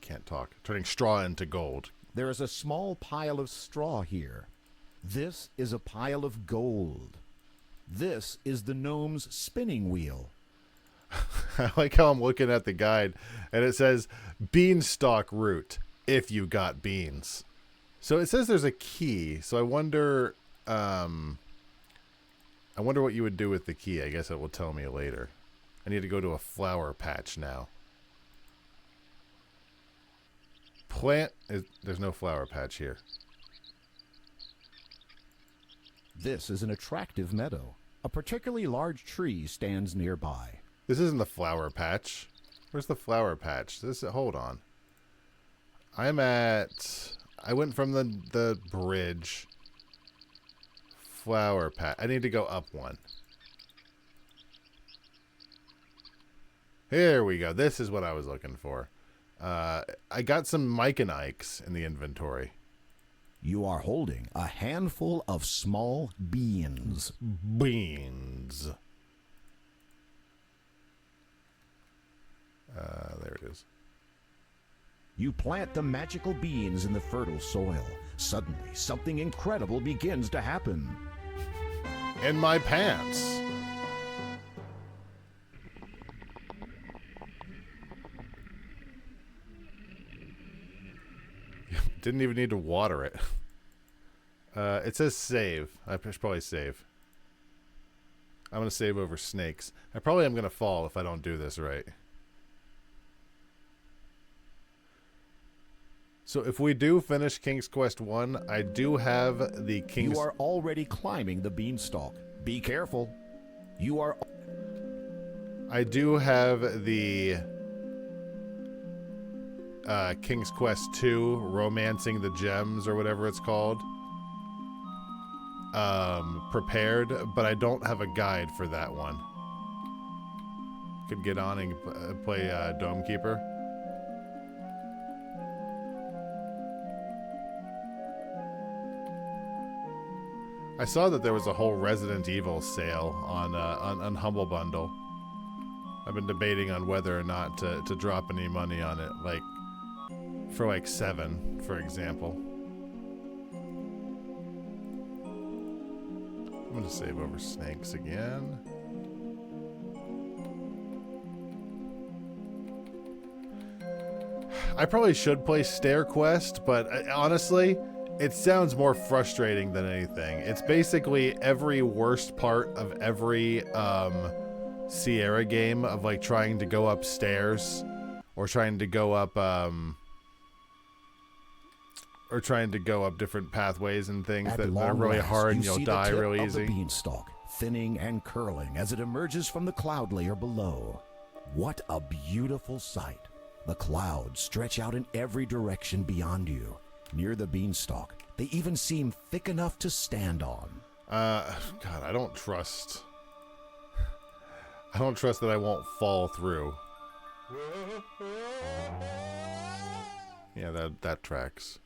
can't talk. Turning straw into gold. There is a small pile of straw here. This is a pile of gold. This is the gnome's spinning wheel. I like how I'm looking at the guide, and it says beanstalk root if you got beans. So it says there's a key. So I wonder what you would do with the key. I guess it will tell me later. I need to go to a flower patch now. There's no flower patch here. This is an attractive meadow. A particularly large tree stands nearby. This isn't the flower patch. Where's the flower patch? Hold on. I went from the bridge. Flower patch. I need to go up one. Here we go. This is what I was looking for. I got some Mike and Ikes in the inventory. You are holding a handful of small beans. Beans. There it is. You plant the magical beans in the fertile soil. Suddenly, something incredible begins to happen. In my pants. Didn't even need to water it. It says save. I should probably save. I'm going to save over snakes. I probably am going to fall if I don't do this right. So if we do finish King's Quest 1, I do have the King's... You are already climbing the beanstalk. Be careful. You are... I do have the King's Quest 2, Romancing the Gems, or whatever it's called, prepared, but I don't have a guide for that one. Could get on and play Dome Keeper. I saw that there was a whole Resident Evil sale on Humble Bundle. I've been debating on whether or not to drop any money on it, like for like 7, for example. I'm gonna save over snakes again. I probably should play Stair Quest, but honestly, it sounds more frustrating than anything. It's basically every worst part of every Sierra game of like trying to go upstairs or trying to go up different pathways and things that are really hard and you'll die really easy. The beanstalk thinning and curling as it emerges from the cloud layer below. What a beautiful sight. The clouds stretch out in every direction beyond you. Near the beanstalk, they even seem thick enough to stand on. God, I don't trust that I won't fall through. Yeah, that tracks.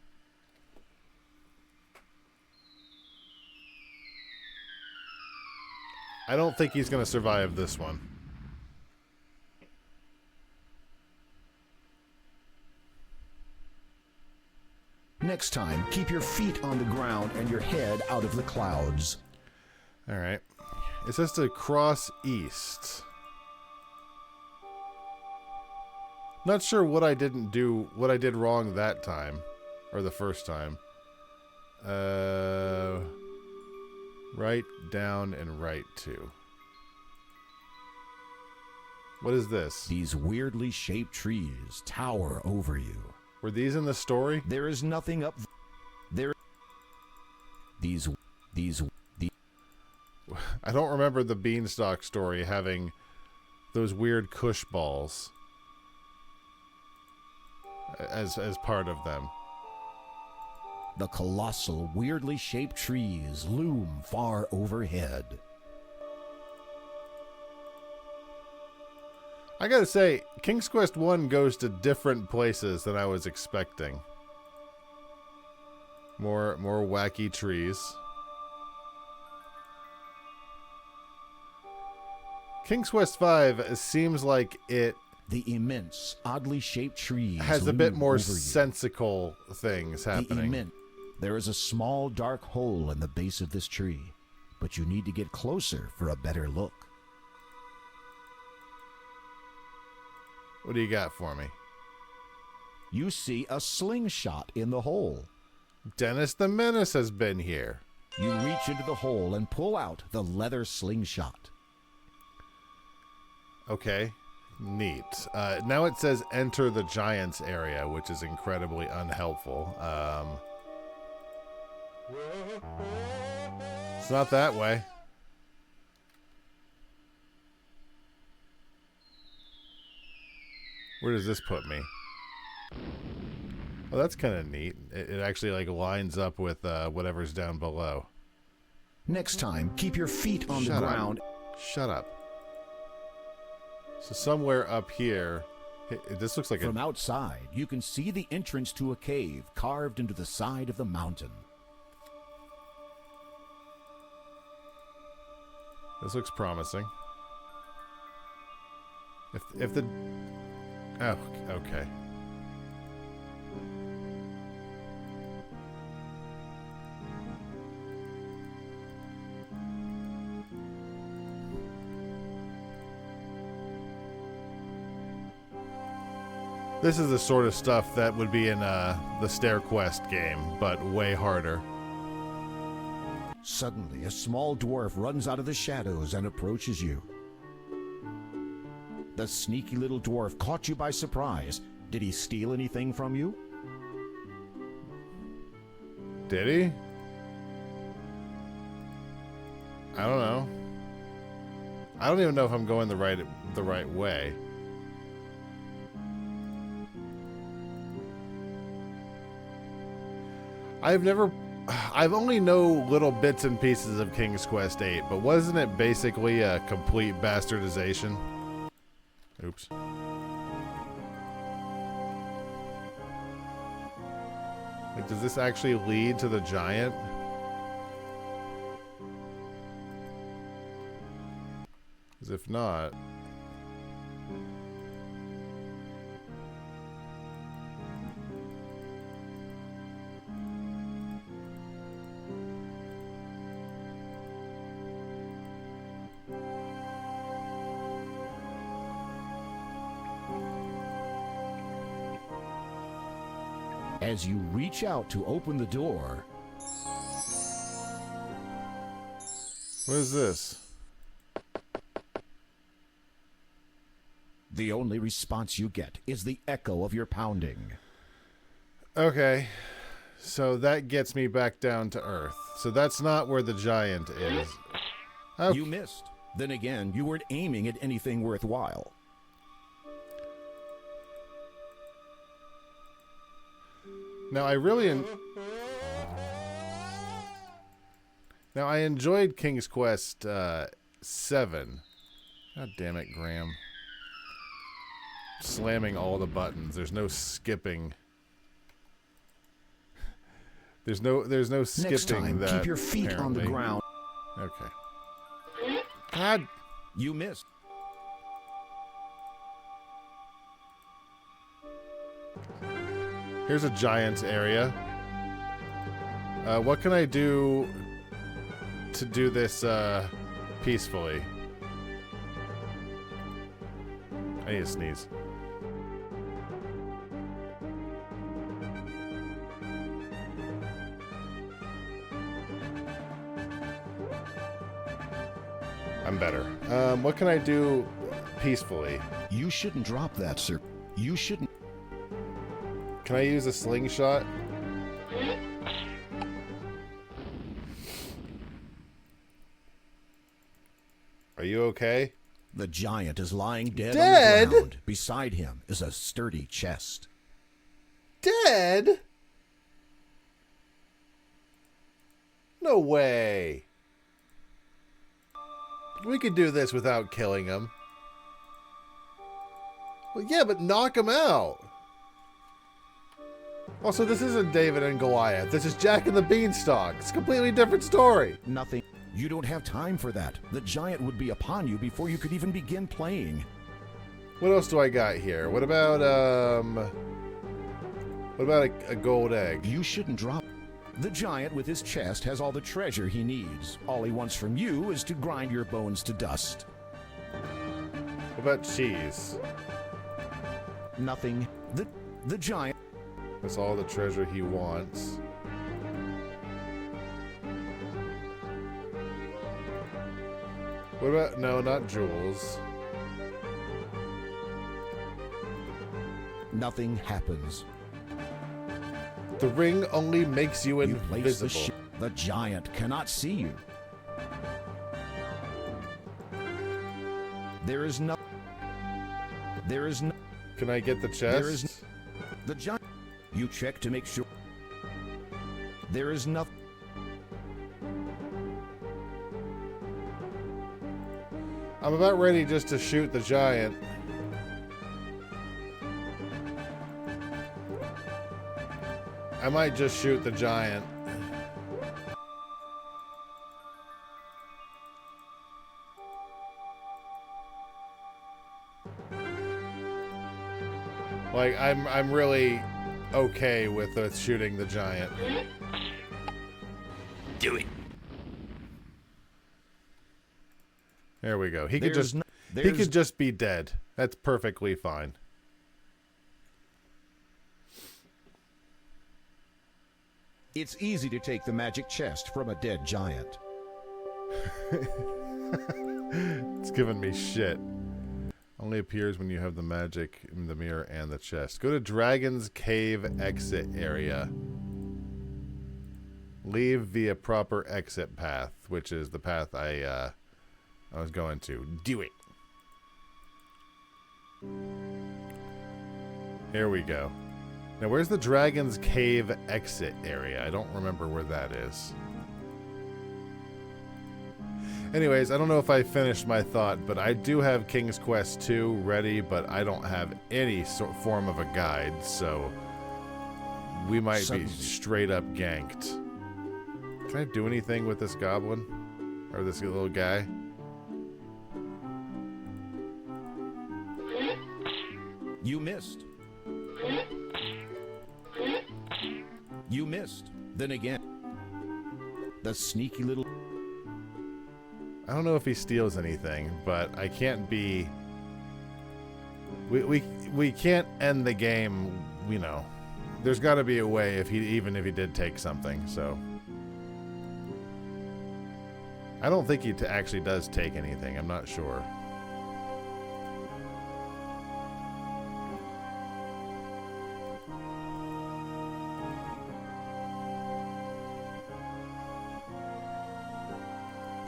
I don't think he's going to survive this one. Next time, keep your feet on the ground and your head out of the clouds. All right. It says to cross east. Not sure what I did wrong that time, or the first time. Right, down, and right 2. What is this? These weirdly shaped trees tower over you. Were these in the story? There is nothing up there. These. I don't remember the beanstalk story having those weird kush balls as part of them. The colossal, weirdly shaped trees loom far overhead. I gotta say, King's Quest 1 goes to different places than I was expecting. More wacky trees. King's Quest 5 seems like it... The immense, oddly shaped trees has a bit more over you. sensical things happening. There is a small dark hole in the base of this tree, but you need to get closer for a better look. What do you got for me? You see a slingshot in the hole. Dennis the Menace has been here. You reach into the hole and pull out the leather slingshot. Okay, neat. Now it says enter the Giants area, which is incredibly unhelpful. It's not that way. Where does this put me? Well, that's kind of neat. It actually like lines up with whatever's down below. Next time, keep your feet on the ground. Shut up. So somewhere up here, this looks like From outside, you can see the entrance to a cave carved into the side of the mountain. This looks promising. If the... Oh, okay. This is the sort of stuff that would be in the Stair Quest game, but way harder. Suddenly, a small dwarf runs out of the shadows and approaches you. The sneaky little dwarf caught you by surprise. Did he steal anything from you? Did he? I don't know. I don't even know if I'm going the right way. I've only know little bits and pieces of King's Quest VIII, but wasn't it basically a complete bastardization? Oops. Like, does this actually lead to the giant? As if not... As you reach out to open the door... What is this? The only response you get is the echo of your pounding. Okay. So that gets me back down to Earth. So that's not where the giant is. Okay. You missed. Then again, you weren't aiming at anything worthwhile. Now I enjoyed King's Quest 7. God damn it, Graham. Slamming all the buttons. There's no skipping. There's no skipping. Next time, that keep your feet apparently. on the ground. Okay. God. You missed. Here's a giant's area. What can I do to do this peacefully? I need to sneeze. I'm better. What can I do peacefully. You shouldn't drop that, sir. You shouldn't. Can I use a slingshot? Are you okay? The giant is lying dead Dead? on the ground. Beside him is a sturdy chest. Dead? No way. We could do this without killing him. Well, yeah, but knock him out. Also, this isn't David and Goliath. This is Jack and the Beanstalk. It's a completely different story. Nothing. You don't have time for that. The giant would be upon you before you could even begin playing. What else do I got here? What about a gold egg? You shouldn't drop. The giant with his chest has all the treasure he needs. All he wants from you is to grind your bones to dust. What about cheese? Nothing. The giant. That's all the treasure he wants. What about, no, not jewels. Nothing happens. The ring only makes you You place the invisible. the giant cannot see you. There is no. There is no. Can I get the chest? There is the giant. You check to make sure. There is nothing. I'm about ready just to shoot the giant. I might just shoot the giant. Like, I'm really okay with shooting the giant. Do it. There we go. He could There's just no- he there's- could just be dead. That's perfectly fine. It's easy to take the magic chest from a dead giant. It's giving me shit. Only appears when you have the magic in the mirror and the chest. Go to Dragon's Cave exit area. Leave via proper exit path, which is the path I was going to. Do it. Here we go. Now, where's the Dragon's Cave exit area? I don't remember where that is. Anyways, I don't know if I finished my thought, but I do have King's Quest 2 ready, but I don't have any form of a guide, so we might be straight up ganked. Can I do anything with this goblin? Or this little guy? You missed. You missed. Then again. The sneaky little... I don't know if he steals anything, but I can't be... We can't end the game, you know. There's got to be a way even if he did take something, so... I don't think he actually does take anything. I'm not sure.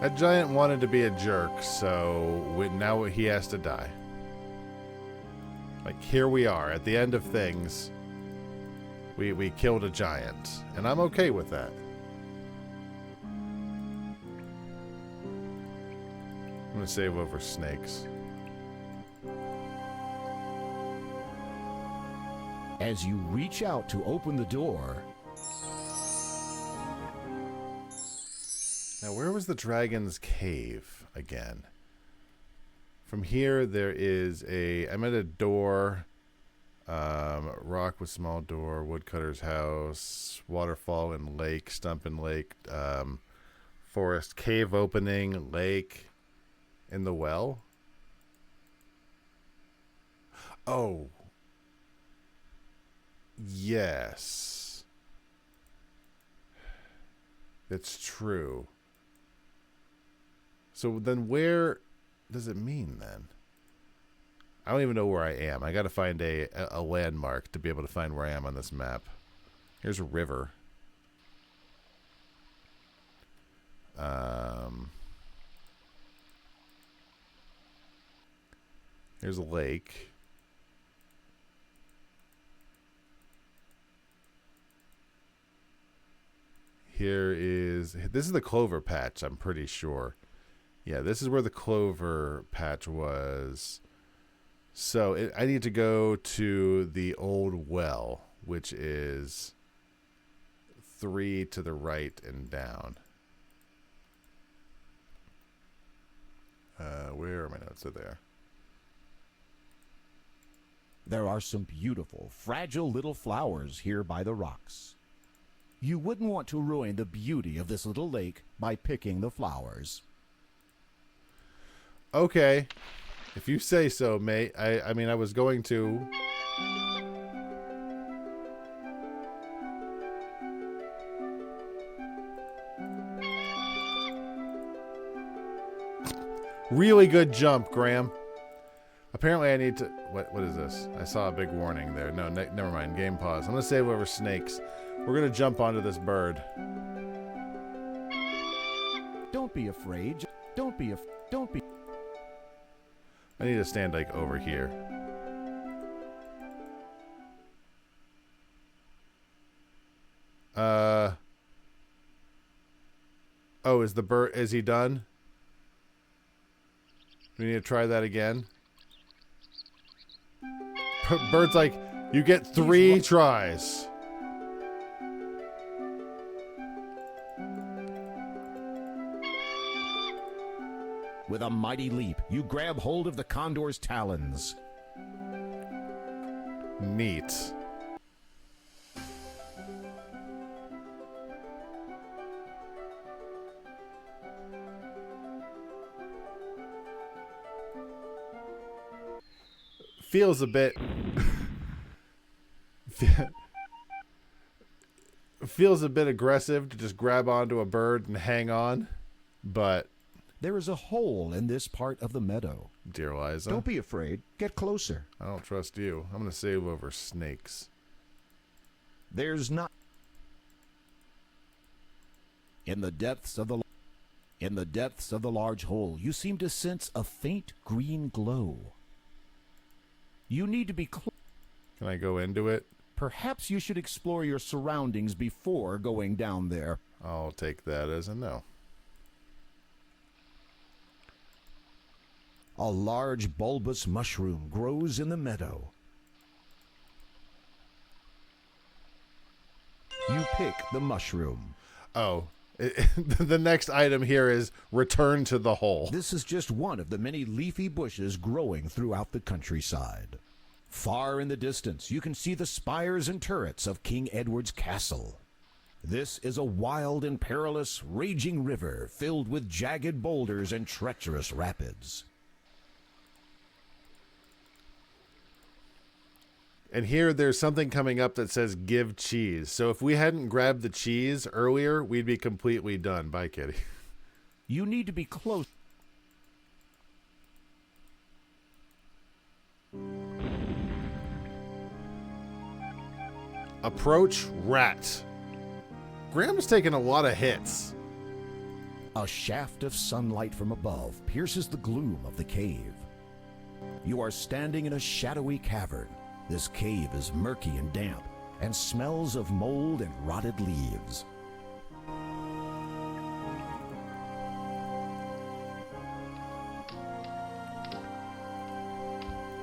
That giant wanted to be a jerk, so now he has to die. Like, here we are, at the end of things. We killed a giant, and I'm okay with that. I'm gonna save over snakes. As you reach out to open the door... Now, where was the Dragon's Cave again? From here, there is I'm at a door. Rock with small door, woodcutter's house, waterfall and lake, stump and lake, forest, cave opening, lake, in the well. Oh. Yes. It's true. So then where does it mean then? I don't even know where I am. I got to find a landmark to be able to find where I am on this map. Here's a river. Here's a lake. This is the clover patch, I'm pretty sure. Yeah, this is where the clover patch was. So I need to go to the old well, which is 3 to the right and down. Where are my notes? Are there? There are some beautiful, fragile little flowers here by the rocks. You wouldn't want to ruin the beauty of this little lake by picking the flowers. Okay. If you say so, mate. I mean, I was going to... Really good jump, Graham. Apparently I need to... What is this? I saw a big warning there. No, never mind. Game pause. I'm going to save over snakes. We're going to jump onto this bird. Don't be afraid. Don't be... I need to stand, like, over here. Oh, is the bird... Is he done? We need to try that again. Bird's like, you get 3 tries. With a mighty leap, you grab hold of the condor's talons. Neat. Feels a bit... feels a bit aggressive to just grab onto a bird and hang on, but... There is a hole in this part of the meadow. Dear Liza. Don't be afraid. Get closer. I don't trust you. I'm going to save over snakes. There's not... In the depths of the large hole, you seem to sense a faint green glow. You need to be close. Can I go into it? Perhaps you should explore your surroundings before going down there. I'll take that as a no. A large bulbous mushroom grows in the meadow. You pick the mushroom. Oh, the next item here is return to the hole. This is just one of the many leafy bushes growing throughout the countryside. Far in the distance, you can see the spires and turrets of King Edward's castle. This is a wild and perilous, raging river filled with jagged boulders and treacherous rapids. And here there's something coming up that says give cheese. So if we hadn't grabbed the cheese earlier, we'd be completely done. Bye, kitty. You need to be close. Approach rat. Graham's taking a lot of hits. A shaft of sunlight from above pierces the gloom of the cave. You are standing in a shadowy cavern. This cave is murky and damp, and smells of mold and rotted leaves.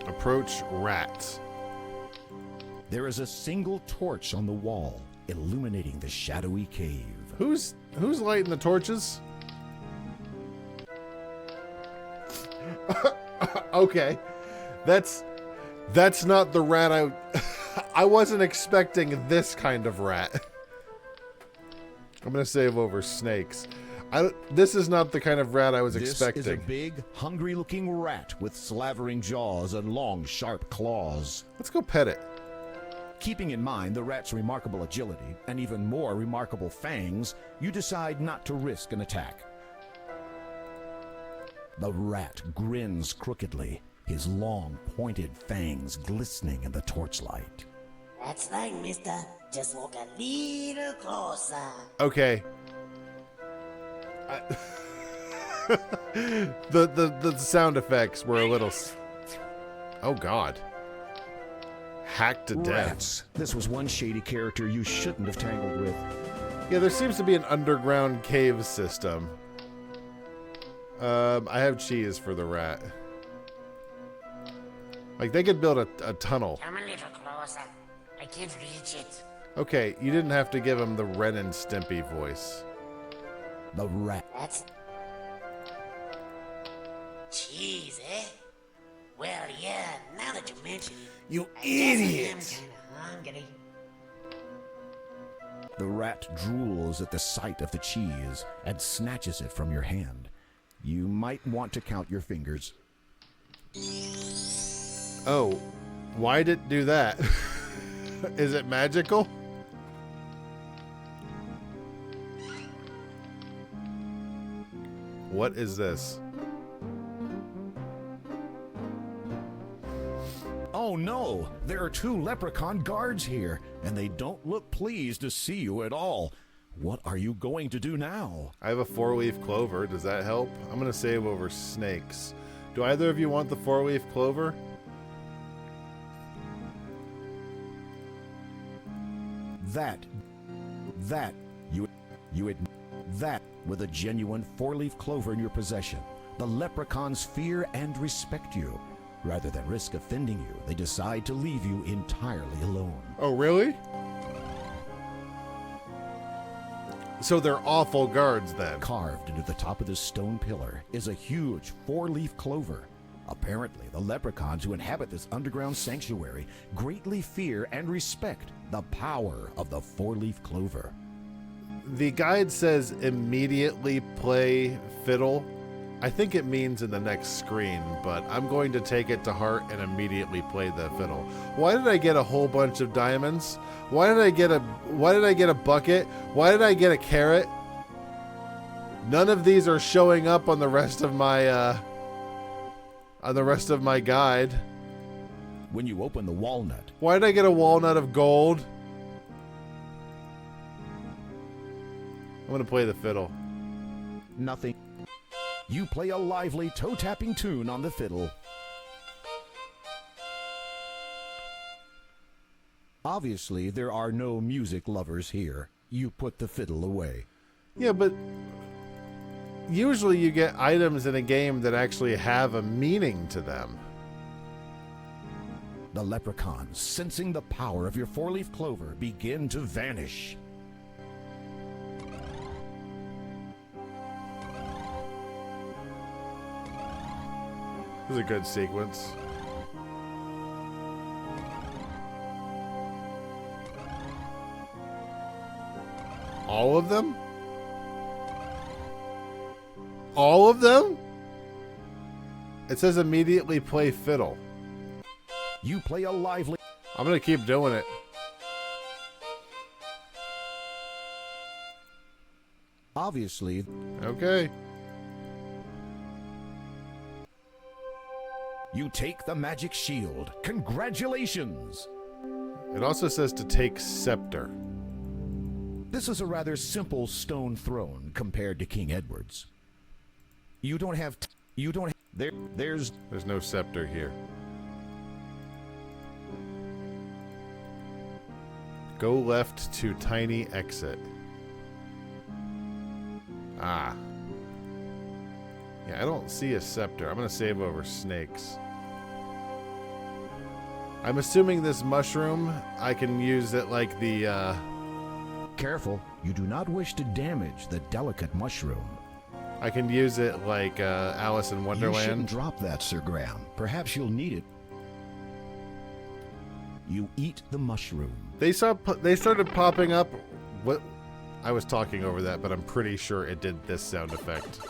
Approach rat. There is a single torch on the wall, illuminating the shadowy cave. Who's lighting the torches? Okay. That's not the rat I wasn't expecting this kind of rat. I'm going to save over snakes. This is not the kind of rat I was expecting. This is a big, hungry-looking rat with slavering jaws and long, sharp claws. Let's go pet it. Keeping in mind the rat's remarkable agility and even more remarkable fangs, you decide not to risk an attack. The rat grins crookedly. his long, pointed fangs glistening in the torchlight. That's right, mister. Just walk a little closer. Okay. The sound effects were a little... Oh, God. Hacked to death. Rats. This was one shady character you shouldn't have tangled with. Yeah, there seems to be an underground cave system. I have cheese for the rat. Like, they could build a tunnel. Come a little closer. I can't reach it. Okay, you didn't have to give him the Ren and Stimpy voice. The rat. That's... Cheese, eh? Well, yeah, now that you mention it... You I guess I idiot! am kinda hungry. The rat drools at the sight of the cheese and snatches it from your hand. You might want to count your fingers. Oh, why'd it do that? Is it magical? What is this? Oh no! There are 2 leprechaun guards here, and they don't look pleased to see you at all. What are you going to do now? I have a 4-leaf clover. Does that help? I'm going to save over snakes. Do either of you want the 4-leaf clover? That with a genuine 4-leaf clover in your possession, the leprechauns fear and respect you. Rather than risk offending you, they decide to leave you entirely alone. Oh, really? So they're awful guards then. Carved into the top of this stone pillar is a huge 4-leaf clover. Apparently, the leprechauns who inhabit this underground sanctuary greatly fear and respect the power of the 4-leaf clover. The guide says immediately play fiddle. I think it means in the next screen, but I'm going to take it to heart and immediately play the fiddle. Why did I get a whole bunch of diamonds? Why did I get a bucket? Why did I get a carrot? None of these are showing up on the rest of my guide. When you open the walnut. Why did I get a walnut of gold? I'm going to play the fiddle. Nothing. You play a lively toe-tapping tune on the fiddle. Obviously, there are no music lovers here. You put the fiddle away. Yeah, but usually you get items in a game that actually have a meaning to them. The leprechauns, sensing the power of your 4-leaf clover, begin to vanish. This is a good sequence. All of them? All of them? It says immediately play fiddle. You play a lively... I'm going to keep doing it. Obviously. Okay. You take the magic shield. Congratulations! It also says to take scepter. This is a rather simple stone throne compared to King Edward's. There's no scepter here. Go left to tiny exit. Ah. Yeah, I don't see a scepter. I'm going to save over snakes. I'm assuming this mushroom, I can use it like the, Careful, you do not wish to damage the delicate mushroom. I can use it like Alice in Wonderland. You shouldn't drop that, Sir Graham. Perhaps you'll need it. You eat the mushroom. They started popping up. What? I was talking over that, but I'm pretty sure it did this sound effect.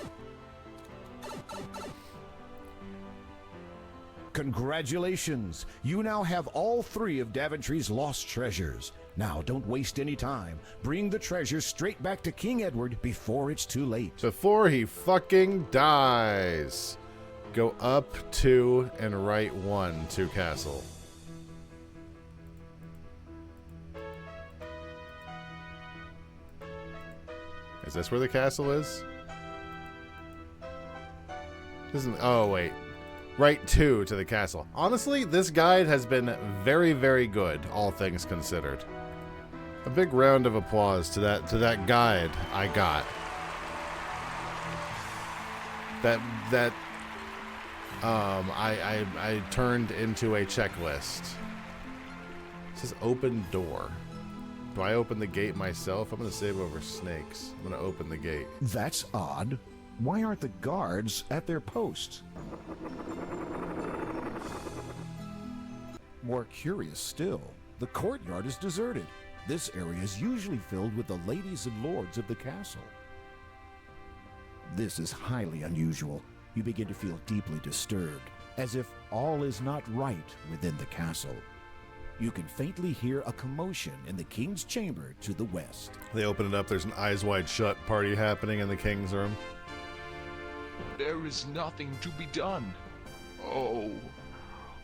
Congratulations! You now have all 3 of Daventry's lost treasures. Now, don't waste any time. Bring the treasure straight back to King Edward before it's too late. Before he fucking dies. Go up 2 and right 1 to castle. Is this where the castle is? Isn't? Oh wait, right 2 to the castle. Honestly, this guide has been very, very good, all things considered. A big round of applause to that guide I got. I turned into a checklist. It says open door. Do I open the gate myself? I'm going to save over snakes. I'm going to open the gate. That's odd. Why aren't the guards at their posts? More curious still, the courtyard is deserted. This area is usually filled with the ladies and lords of the castle. This is highly unusual. You begin to feel deeply disturbed, as if all is not right within the castle. You can faintly hear a commotion in the king's chamber to the west. They open it up. There's an eyes wide shut party happening in the king's room. There is nothing to be done. Oh,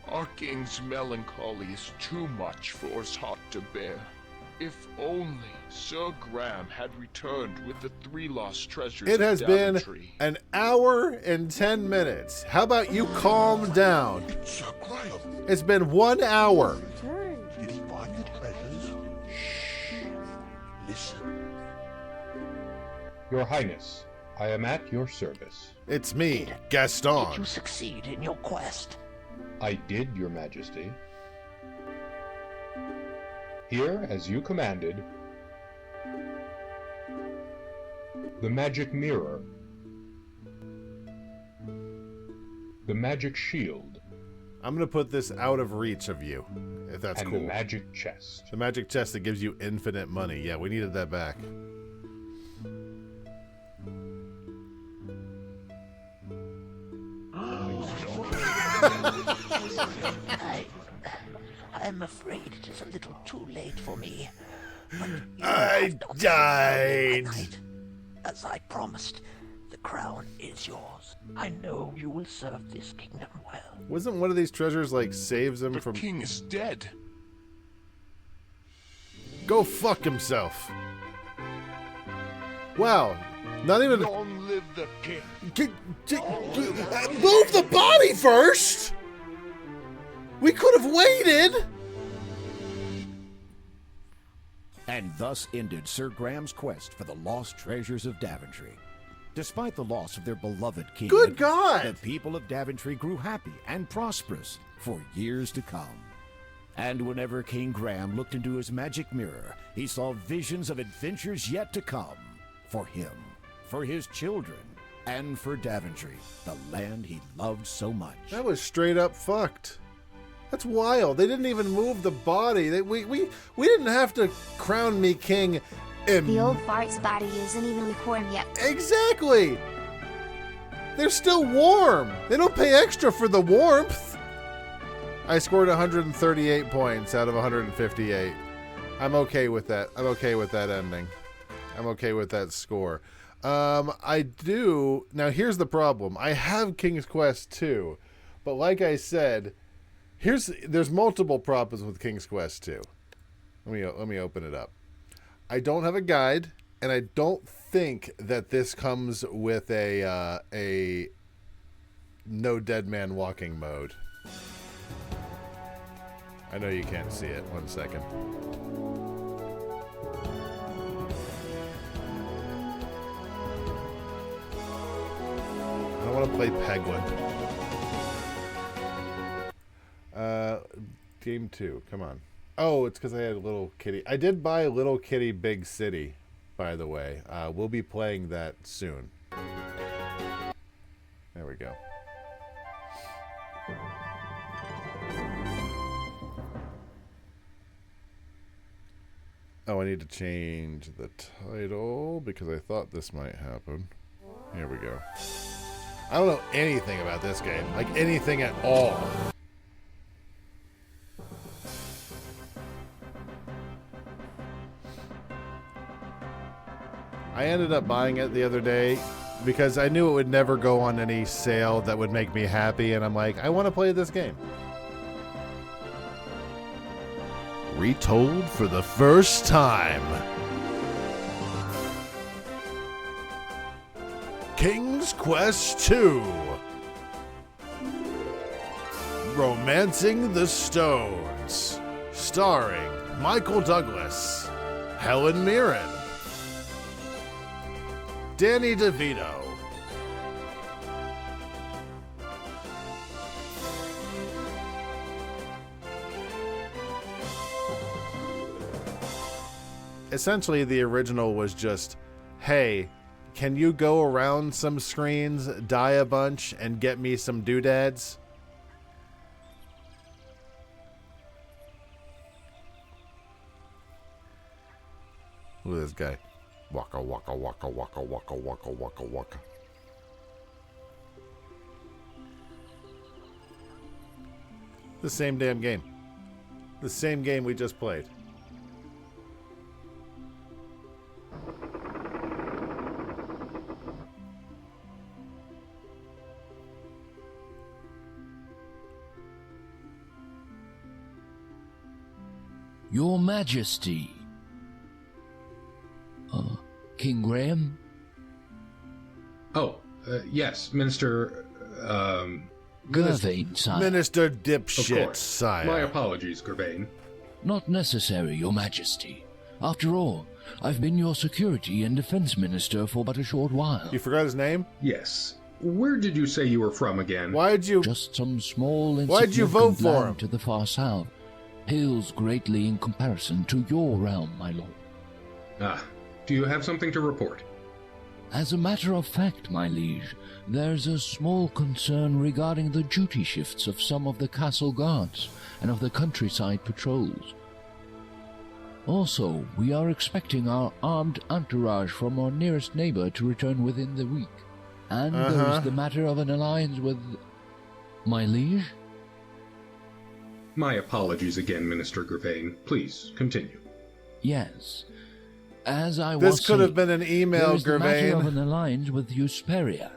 our king's melancholy is too much for his heart to bear. If only Sir Graham had returned with the 3 lost treasures. It has of been Daventry. an hour and 10 minutes. How about you calm down? Sir Graham. It's been 1 hour. Did he find the treasures? Shh. Listen. Your Highness, I am at your service. It's me, Gaston. Did you succeed in your quest? I did, Your Majesty. Here, as you commanded, the magic mirror, the magic shield. I'm going to put this out of reach of you, if that's and cool. the magic chest. The magic chest that gives you infinite money. Yeah, we needed that back. I'm afraid it is a little too late for me. But I died. As I promised, the crown is yours. I know you will serve this kingdom well. Wasn't one of these treasures like saves him from... The king is dead. Go fuck himself. Wow. Not even... Long live the king. Move the body first! We could have waited! And thus ended Sir Graham's quest for the lost treasures of Daventry. Despite the loss of their beloved king, Good God! the people of Daventry grew happy and prosperous for years to come. And whenever King Graham looked into his magic mirror, he saw visions of adventures yet to come for him, for his children, and for Daventry, the land he loved so much. That was straight up fucked. That's wild. They didn't even move the body. We didn't have to crown me king. The old fart's body isn't even warm yet. Exactly. They're still warm. They don't pay extra for the warmth. I scored 138 points out of 158. I'm okay with that. I'm okay with that ending. I'm okay with that score. I do. Now here's the problem. I have King's Quest 2, but like I said, there's multiple problems with King's Quest 2. Let me open it up. I don't have a guide, and I don't think that this comes with a no dead man walking mode. I know you can't see it. 1 second. I don't want to play Penguin. Game 2. Come on. Oh, it's because I had a Little Kitty. I did buy Little Kitty Big City, by the way. We'll be playing that soon. There we go. Oh, I need to change the title because I thought this might happen. Here we go. I don't know anything about this game. Like, anything at all. I ended up buying it the other day because I knew it would never go on any sale that would make me happy, and I'm like, I want to play this game. Retold for the first time. King's Quest 2. Romancing the Stones. Starring Michael Douglas, Helen Mirren, Danny DeVito, essentially the original was just, hey, can you go around some screens, die a bunch, and get me some doodads? Look at this guy. Waka, waka, waka, waka, waka, waka, waka, waka. The same damn game. The same game we just played. Your Majesty. King Graham? Oh, yes, Minister, Gervain, sire. Minister Dipshit, Of course. sire. My apologies, Gervain. Not necessary, Your Majesty. After all, I've been your security and defense minister for but a short while. You forgot his name? Yes. Where did you say you were from again? Why'd you... Just some small and Why'd you vote for land him? to the far south. Pales greatly in comparison to your realm, my lord. Ah, do you have something to report? As a matter of fact, my liege, there's a small concern regarding the duty shifts of some of the castle guards and of the countryside patrols. Also, we are expecting our armed entourage from our nearest neighbor to return within the week. And there's the matter of an alliance with... my liege? My apologies again, Minister Gervain. Please, continue. Yes. As I was This could have been an email, there is the matter of Gervain. an alliance with Usperia.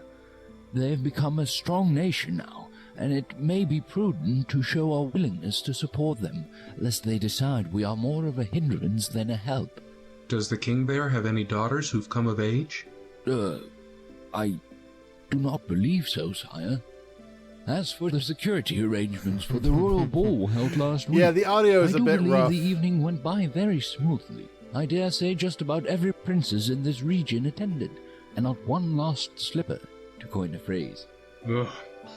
They've become a strong nation now, and it may be prudent to show our willingness to support them, lest they decide we are more of a hindrance than a help. Does the king there have any daughters who've come of age? I do not believe so, sire. As for the security arrangements for the royal ball held last week, Yeah, the audio is I a do bit believe rough. the evening went by very smoothly. I dare say just about every princess in this region attended, and not one lost slipper, to coin a phrase. Ugh,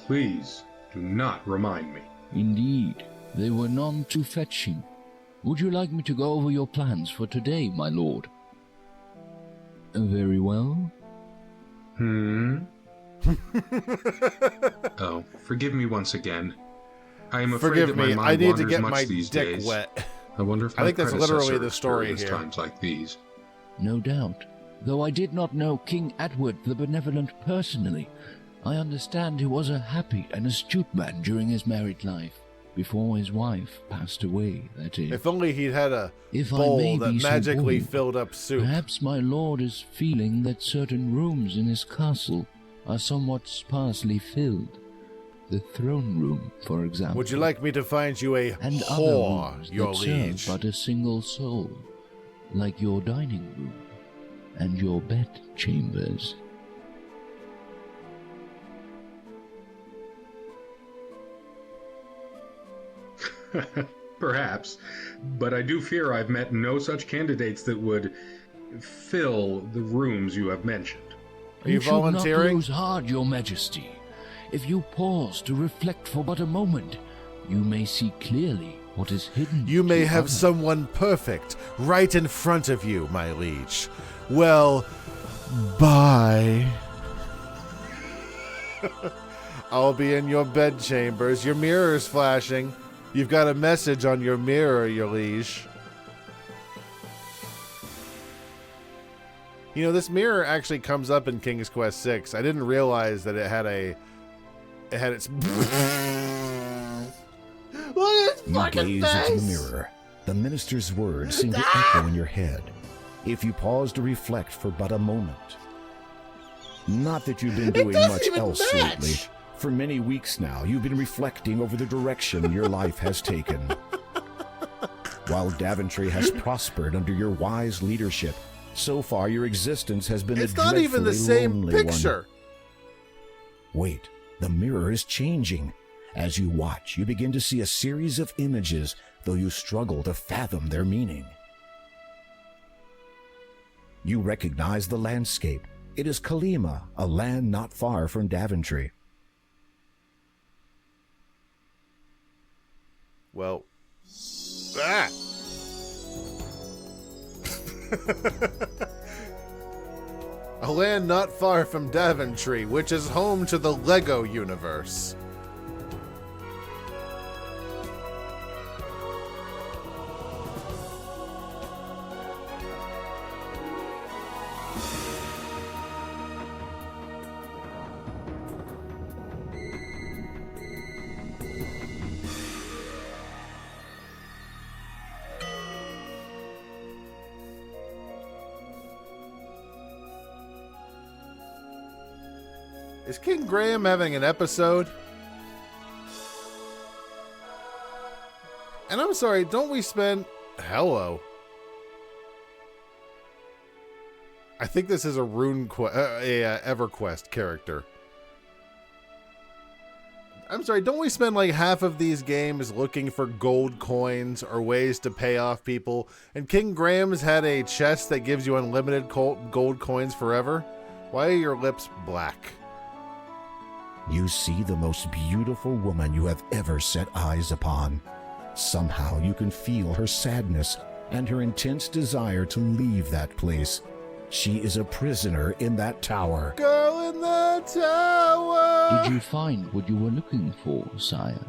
please, do not remind me. Indeed, they were none too fetching. Would you like me to go over your plans for today, my lord? Very well. Oh, forgive me once again. I am afraid Forgive that my me, mind I need to wanders get much my these dick days. wet. I wonder if I my think that's literally predecessor the story experienced here. times like these. No doubt. Though I did not know King Edward the Benevolent personally, I understand he was a happy and astute man during his married life, before his wife passed away, that is. If only he'd had a If I bowl may that be so magically bold, filled up soup. Perhaps my lord is feeling that certain rooms in his castle are somewhat sparsely filled. The throne room, for example. Would you like me to find you a and whore, other rooms your that liege? serve but a single soul, like your dining room and your bed chambers. Perhaps, but I do fear I've met no such candidates that would fill the rooms you have mentioned. Are you volunteering? Should not lose heart, your majesty. If you pause to reflect for but a moment, you may see clearly what is hidden. You may to have others. someone perfect right in front of you, my liege. Well, bye. I'll be in your bed chambers. Your mirror's flashing. You've got a message on your mirror, your liege. You know, this mirror actually comes up in King's Quest 6. I didn't realize that it had its... You gaze into the mirror. The minister's words seem to echo in your head. If you pause to reflect for but a moment, Not that you've been doing much else lately. For many weeks now, you've been reflecting over the direction your life has taken. While Daventry has prospered under your wise leadership, so far your existence has been a dreadfully lonely one. It's not even the same picture. Wait, the mirror is changing. As you watch, you begin to see a series of images, though you struggle to fathom their meaning. You recognize the landscape. It is Kalima, a land not far from Daventry. Well, a land not far from Daventry, which is home to the Lego universe. Is King Graham having an episode? And I'm sorry, don't we spend... Hello. I think this is a EverQuest character. I'm sorry, don't we spend like half of these games looking for gold coins or ways to pay off people? And King Graham's had a chest that gives you unlimited gold coins forever? Why are your lips black? You see the most beautiful woman you have ever set eyes upon. Somehow you can feel her sadness and her intense desire to leave that place. She is a prisoner in that tower. Girl in the tower! Did you find what you were looking for, sire?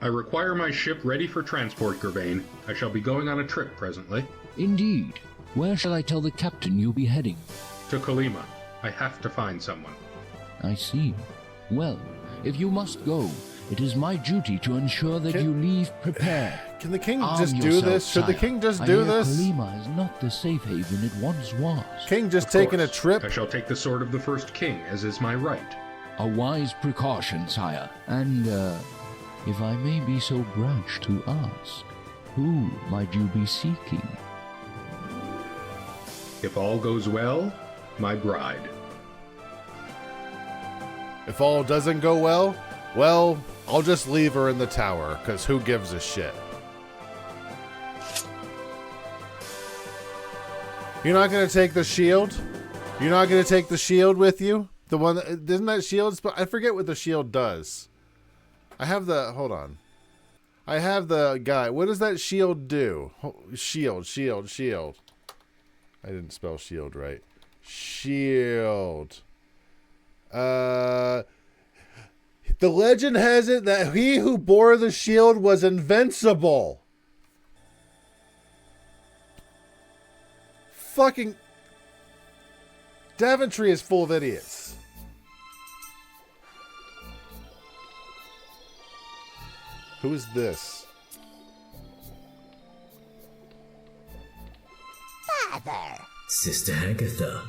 I require my ship ready for transport, Gervain. I shall be going on a trip presently. Indeed. Where shall I tell the captain you'll be heading? To Kalima. I have to find someone. I see. Well, if you must go, it is my duty to ensure that you leave prepared. Can the king just do this? Should the king just do this? Kalima is not the safe haven it once was. King just taking a trip? I shall take the sword of the first king, as is my right. A wise precaution, sire. And, if I may be so brash to ask, who might you be seeking? If all goes well, my bride. If all doesn't go well, well, I'll just leave her in the tower, because who gives a shit? You're not going to take the shield? You're not going to take the shield with you? The one that, isn't that shield? I forget what the shield does. I have the, hold on. I have the guy. What does that shield do? Shield. I didn't spell shield right. Shield. The legend has it that he who bore the shield was invincible. Fucking Daventry is full of idiots. Who is this? Father! Sister Agatha.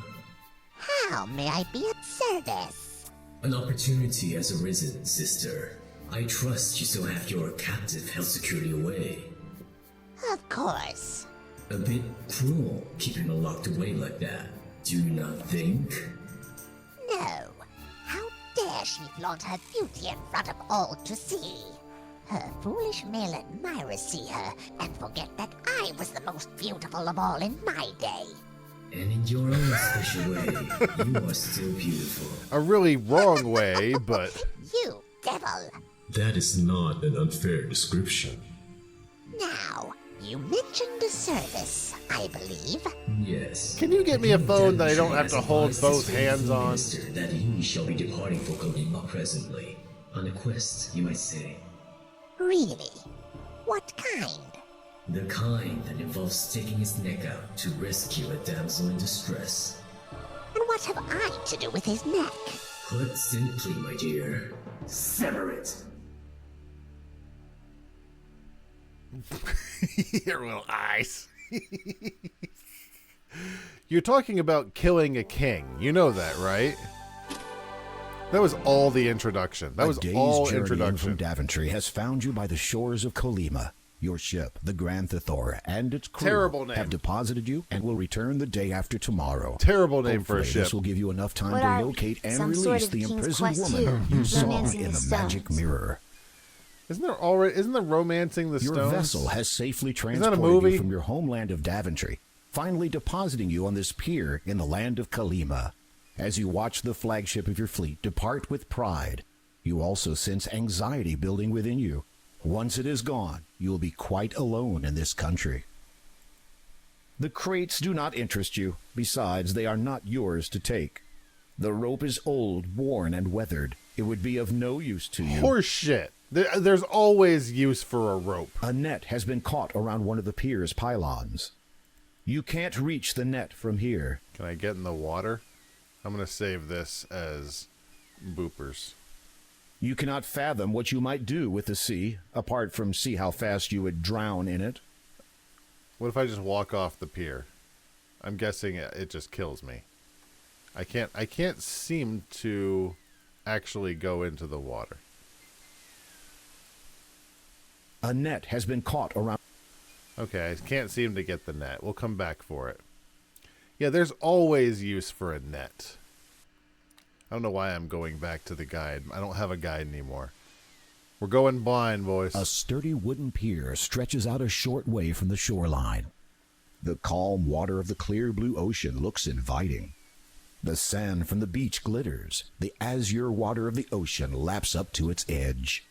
How may I be of service? An opportunity has arisen, sister. I trust you still have your captive held securely away. Of course. A bit cruel, keeping her locked away like that. Do you not think? No. How dare she flaunt her beauty in front of all to see? Her foolish male admirers see her and forget that I was the most beautiful of all in my day. And in your own special way, you are still beautiful. A really wrong way, but... You devil! That is not an unfair description. Now, you mentioned a service, I believe. Yes. Can you get me a phone that I don't have to hold both hands on? That you shall be departing for Kalima presently. On a quest, you might say. Really? What kind? The kind that involves sticking his neck out to rescue a damsel in distress. And what have I to do with his neck? Put simply, my dear, sever it. Your little eyes. You're talking about killing a king. You know that, right? That was all the introduction. That was all journey introduction. From Daventry has found you by the shores of Colima. Your ship, the Grand Thethor, and its crew Terrible name. have deposited you and will return the day after tomorrow. Terrible name for a Hopefully, ship. This will give you enough time What to are locate and some sort release of the King's imprisoned Quest woman 2, you saw romancing in the the magic stones? mirror. Isn't there romancing the Your stones? vessel has safely Isn't that a transported movie? you from your homeland of Daventry, finally depositing you on this pier in the land of Colima. As you watch the flagship of your fleet depart with pride, you also sense anxiety building within you. Once it is gone, you will be quite alone in this country. The crates do not interest you. Besides, they are not yours to take. The rope is old, worn, and weathered. It would be of no use to you. Horse shit. There's always use for a rope. A net has been caught around one of the pier's pylons. You can't reach the net from here. Can I get in the water? I'm going to save this as boopers. You cannot fathom what you might do with the sea, apart from see how fast you would drown in it. What if I just walk off the pier? I'm guessing it just kills me. I can't seem to actually go into the water. A net has been caught around... Okay, I can't seem to get the net. We'll come back for it. Yeah, there's always use for a net. I don't know why I'm going back to the guide. I don't have a guide anymore. We're going blind, boys. A sturdy wooden pier stretches out a short way from the shoreline. The calm water of the clear blue ocean looks inviting. The sand from the beach glitters. The azure water of the ocean laps up to its edge.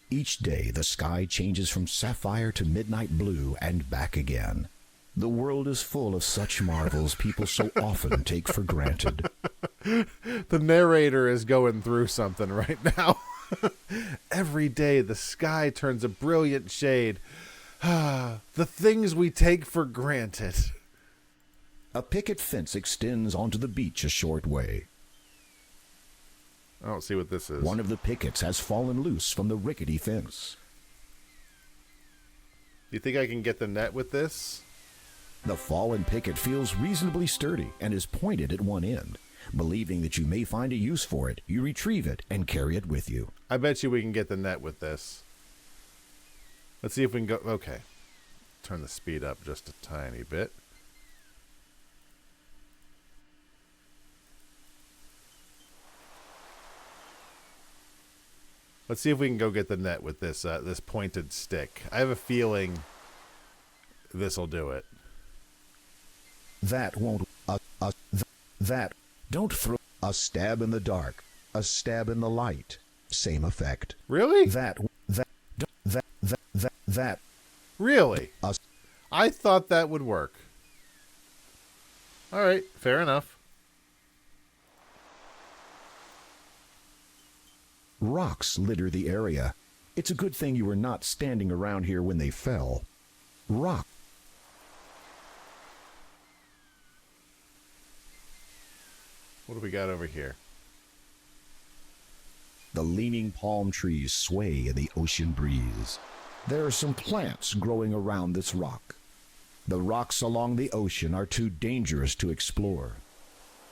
Each day the sky changes from sapphire to midnight blue and back again. The world is full of such marvels people so often take for granted. The narrator is going through something right now. Every day the sky turns a brilliant shade. The things we take for granted. A picket fence extends onto the beach a short way. I don't see what this is. One of the pickets has fallen loose from the rickety fence. Do you think I can get the net with this? The fallen picket feels reasonably sturdy and is pointed at one end. Believing that you may find a use for it, you retrieve it and carry it with you. I bet you we can get the net with this. Let's see if we can go... Okay. Turn the speed up just a tiny bit. Let's see if we can go get the net with this this pointed stick. I have a feeling this'll do it. That won't... that... Don't throw... A stab in the dark. A stab in the light. Same effect. Really? That... Really? I thought that would work. All right, fair enough. Rocks litter the area. It's a good thing you were not standing around here when they fell. Rock. What do we got over here? The leaning palm trees sway in the ocean breeze. There are some plants growing around this rock. The rocks along the ocean are too dangerous to explore.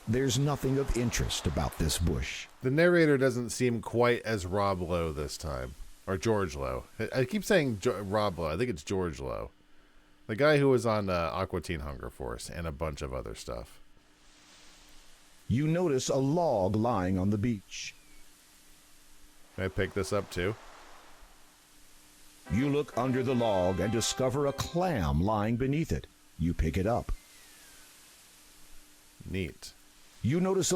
There's nothing of interest about this bush. The narrator doesn't seem quite as Rob Lowe this time. Or George Lowe. I keep saying Rob Lowe. I think it's George Lowe. The guy who was on Aqua Teen Hunger Force and a bunch of other stuff. You notice a log lying on the beach. Can I pick this up too? You look under the log and discover a clam lying beneath it. You pick it up. Neat. You notice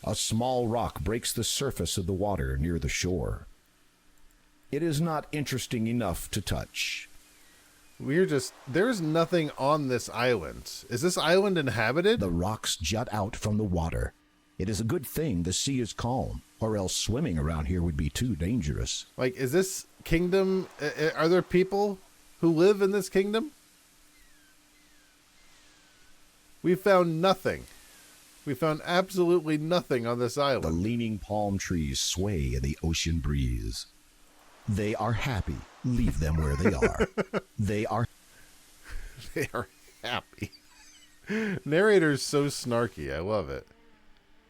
a small rock breaks the surface of the water near the shore. It is not interesting enough to touch. There's nothing on this island. Is this island inhabited? The rocks jut out from the water. It is a good thing the sea is calm, or else swimming around here would be too dangerous. Like, is this kingdom, are there people who live in this kingdom? We found nothing. We found absolutely nothing on this island. The leaning palm trees sway in the ocean breeze. They are happy. Leave them where they are. They are happy. Narrator's so snarky. I love it.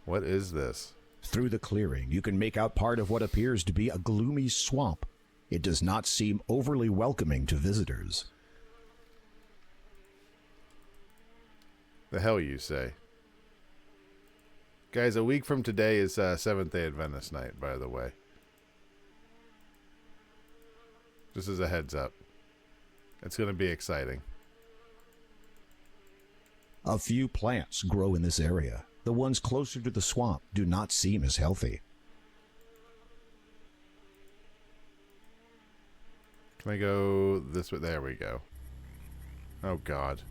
What is this? Through the clearing, you can make out part of what appears to be a gloomy swamp. It does not seem overly welcoming to visitors. The hell you say? Guys, a week from today is Seventh-day Adventist night, by the way. Just as a heads up. It's going to be exciting. A few plants grow in this area. The ones closer to the swamp do not seem as healthy. Can I go this way? There we go. Oh, God.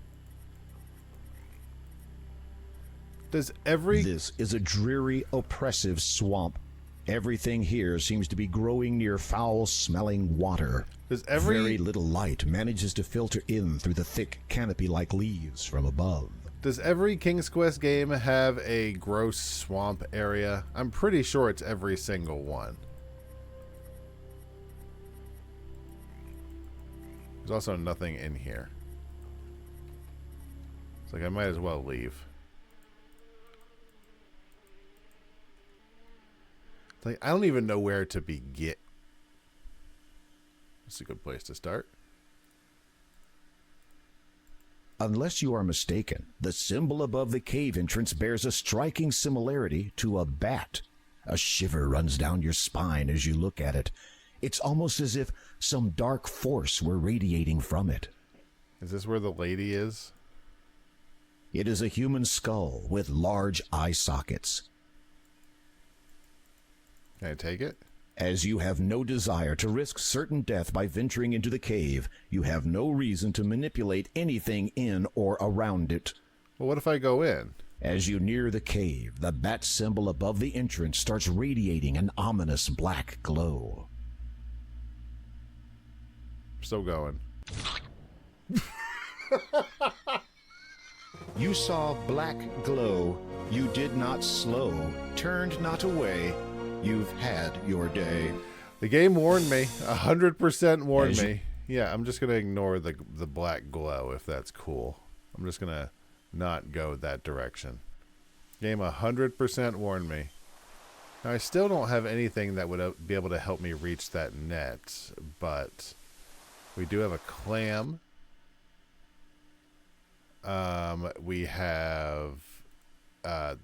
Does every... This is a dreary, oppressive swamp. Everything here seems to be growing near foul-smelling water. Does every... Very little light manages to filter in through the thick canopy-like leaves from above. Does every King's Quest game have a gross swamp area? I'm pretty sure it's every single one. There's also nothing in here. It's like I might as well leave. It's like I don't even know where to begin. That's a good place to start. Unless you are mistaken, the symbol above the cave entrance bears a striking similarity to a bat. A shiver runs down your spine as you look at it. It's almost as if some dark force were radiating from it. Is this where the lady is? It is a human skull with large eye sockets. Can I take it? As you have no desire to risk certain death by venturing into the cave, you have no reason to manipulate anything in or around it. Well, what if I go in? As you near the cave, the bat symbol above the entrance starts radiating an ominous black glow. Still going. You saw black glow. You did not slow, turned not away. You've had your day. The game warned me. 100% warned me. Yeah, I'm just going to ignore the black glow if that's cool. I'm just going to not go that direction. Game 100% warned me. Now, I still don't have anything that would be able to help me reach that net, but we do have a clam. We have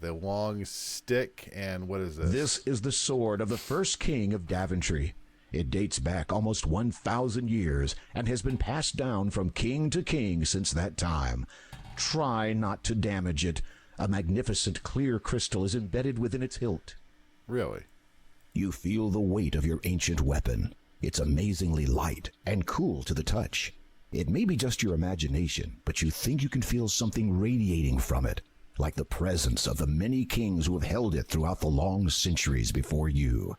the long stick, and what is this? This is the sword of the first king of Daventry. It dates back almost 1,000 years and has been passed down from king to king since that time. Try not to damage it. A magnificent clear crystal is embedded within its hilt. Really? You feel the weight of your ancient weapon. It's amazingly light and cool to the touch. It may be just your imagination, but you think you can feel something radiating from it, like the presence of the many kings who have held it throughout the long centuries before you.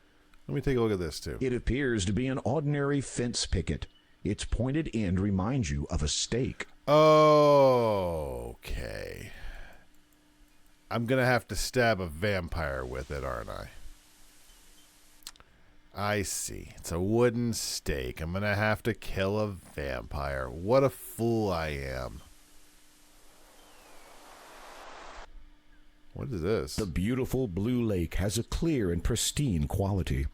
Let me take a look at this, too. It appears to be an ordinary fence picket. Its pointed end reminds you of a stake. Okay. I'm going to have to stab a vampire with it, aren't I? I see. It's a wooden stake. I'm going to have to kill a vampire. What a fool I am. What is this? The beautiful blue lake has a clear and pristine quality.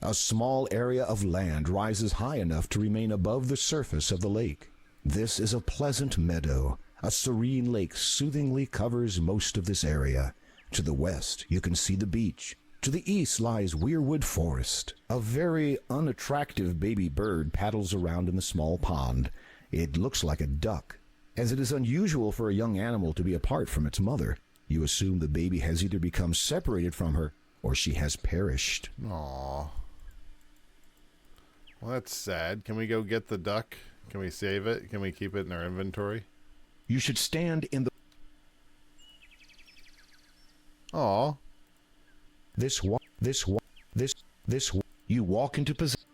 A small area of land rises high enough to remain above the surface of the lake. This is a pleasant meadow. A serene lake soothingly covers most of this area. To the west, you can see the beach. To the east lies Weirwood Forest. A very unattractive baby bird paddles around in the small pond. It looks like a duck. As it is unusual for a young animal to be apart from its mother, you assume the baby has either become separated from her or she has perished. Aww. Well, that's sad. Can we go get the duck? Can we save it? Can we keep it in our inventory? You should stand in the... Aww. You walk into possession.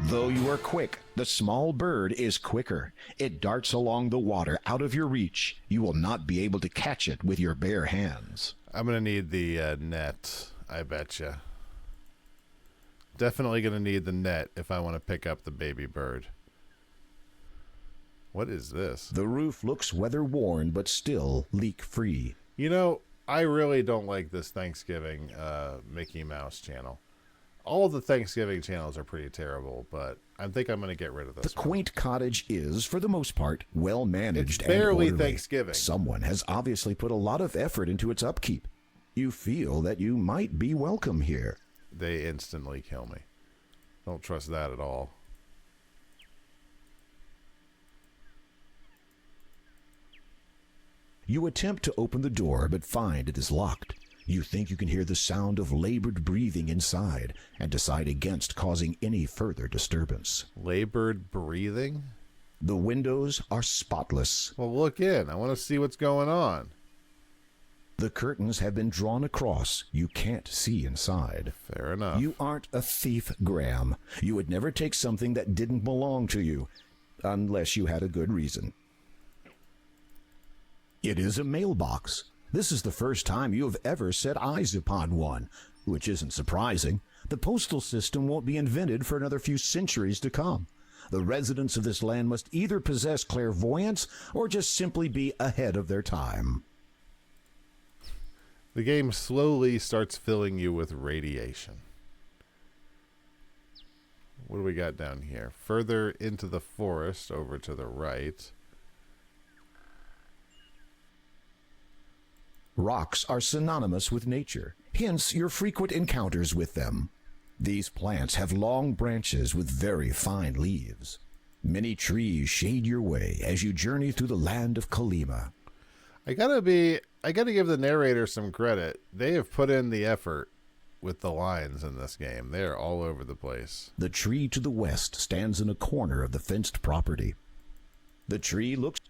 Though you are quick, the small bird is quicker. It darts along the water out of your reach. You will not be able to catch it with your bare hands. I'm going to need the net, I betcha. Definitely going to need the net if I want to pick up the baby bird. What is this? The roof looks weather-worn, but still leak-free. You know, I really don't like this Thanksgiving Mickey Mouse channel. All of the Thanksgiving channels are pretty terrible, but I think I'm going to get rid of this The quaint cottage is, for the most part, well-managed It's barely and orderly. Thanksgiving. Someone has obviously put a lot of effort into its upkeep. You feel that you might be welcome here. They instantly kill me. Don't trust that at all. You attempt to open the door, but find it is locked. You think you can hear the sound of labored breathing inside and decide against causing any further disturbance. Labored breathing? The windows are spotless. Well, look in. I want to see what's going on. The curtains have been drawn across. You can't see inside. Fair enough. You aren't a thief, Graham. You would never take something that didn't belong to you, unless you had a good reason. It is a mailbox. This is the first time you have ever set eyes upon one, which isn't surprising. The postal system won't be invented for another few centuries to come. The residents of this land must either possess clairvoyance or just simply be ahead of their time. The game slowly starts filling you with radiation. What do we got down here? Further into the forest, over to the right. Rocks are synonymous with nature, hence your frequent encounters with them. These plants have long branches with very fine leaves. Many trees shade your way as you journey through the land of Kalima. I gotta give the narrator some credit. They have put in the effort with the lines in this game. They're all over the place. The tree to the west stands in a corner of the fenced property. The tree looks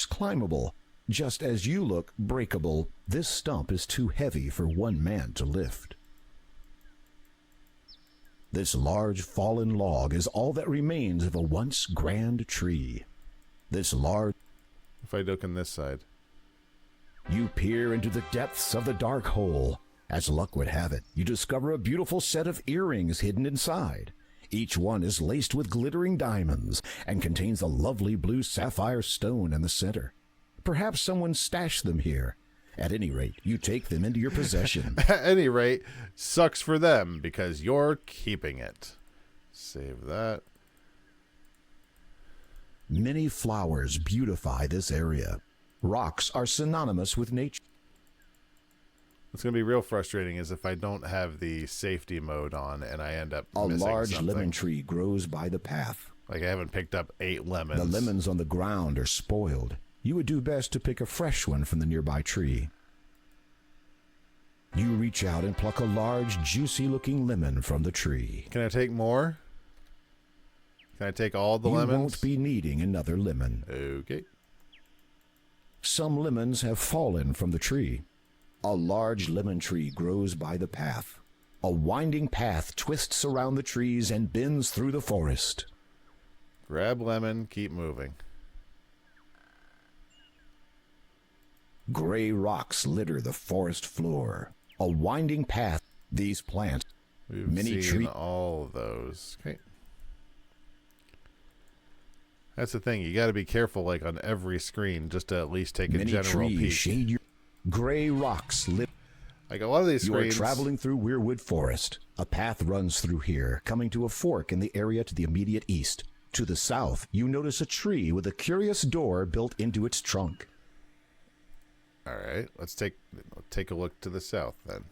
climbable. Just as you look breakable, this stump is too heavy for one man to lift. This large fallen log is all that remains of a once grand tree. If I look on this side. You peer into the depths of the dark hole. As luck would have it, you discover a beautiful set of earrings hidden inside. Each one is laced with glittering diamonds and contains a lovely blue sapphire stone in the center. Perhaps someone stashed them here. At any rate, you take them into your possession. At any rate, sucks for them because you're keeping it. Save that. Many flowers beautify this area. Rocks are synonymous with nature. What's going to be real frustrating is if I don't have the safety mode on and I end up missing large something. lemon tree grows by the path. Like I haven't picked up 8 lemons. The lemons on the ground are spoiled. You would do best to pick a fresh one from the nearby tree. You reach out and pluck a large, juicy-looking lemon from the tree. Can I take more? Can I take all the you lemons? You won't be needing another lemon. Okay. Some lemons have fallen from the tree. A large lemon tree grows by the path. A winding path twists around the trees and bends through the forest. Grab lemon, keep moving. Gray rocks litter the forest floor. A winding path. These plants. We've seen all of those. Okay. That's the thing. You got to be careful, like on every screen, just to at least take a general peek. Shade your gray rocks lit. Like a lot of these screens. You are traveling through Weirwood Forest. A path runs through here, coming to a fork in the area to the immediate east. To the south, you notice a tree with a curious door built into its trunk. All right, let's take a look to the south then.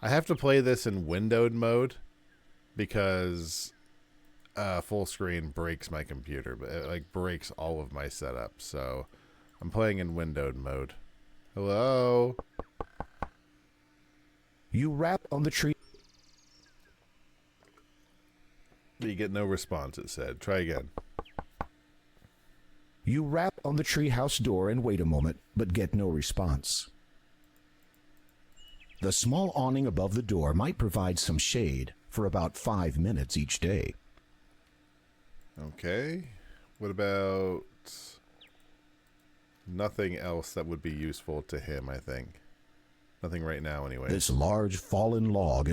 I have to play this in windowed mode because full screen breaks my computer, but it like breaks all of my setup. So I'm playing in windowed mode. Hello. You rap on the tree. You get no response, it said. Try again. You rap on the treehouse door and wait a moment, but get no response. The small awning above the door might provide some shade for about 5 minutes each day. Okay. What about nothing else that would be useful to him, I think. Nothing right now, anyway. This large fallen log.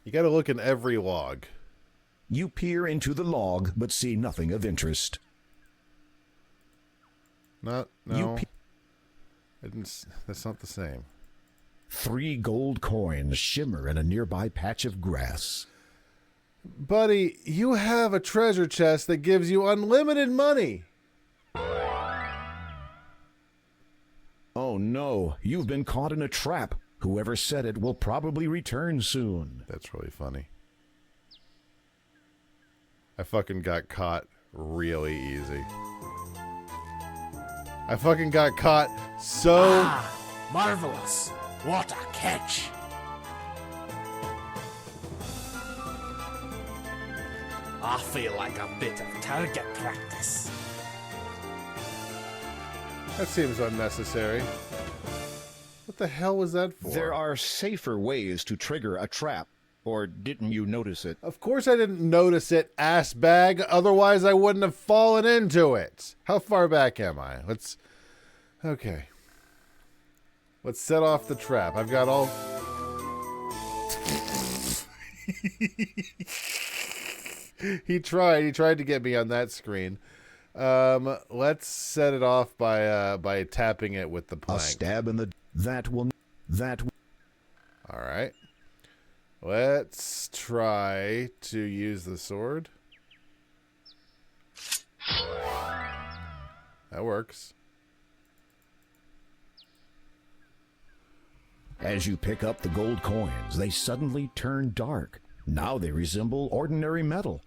You gotta look in every log. You peer into the log, but see nothing of interest. No. That's not the same. 3 gold coins shimmer in a nearby patch of grass. Buddy, you have a treasure chest that gives you unlimited money. Oh no, you've been caught in a trap. Whoever set it will probably return soon. That's really funny. I fucking got caught really easy. I fucking got caught so... Marvelous. What a catch. I feel like a bit of target practice. That seems unnecessary. What the hell was that for? There are safer ways to trigger a trap. Or didn't you notice it? Of course I didn't notice it, ass bag. Otherwise I wouldn't have fallen into it. How far back am I? Okay. Let's set off the trap. I've got all... He tried to get me on that screen. Let's set it off by tapping it with the plank. A stab in the... All right. Let's try to use the sword. That works. As you pick up the gold coins, they suddenly turn dark. Now they resemble ordinary metal.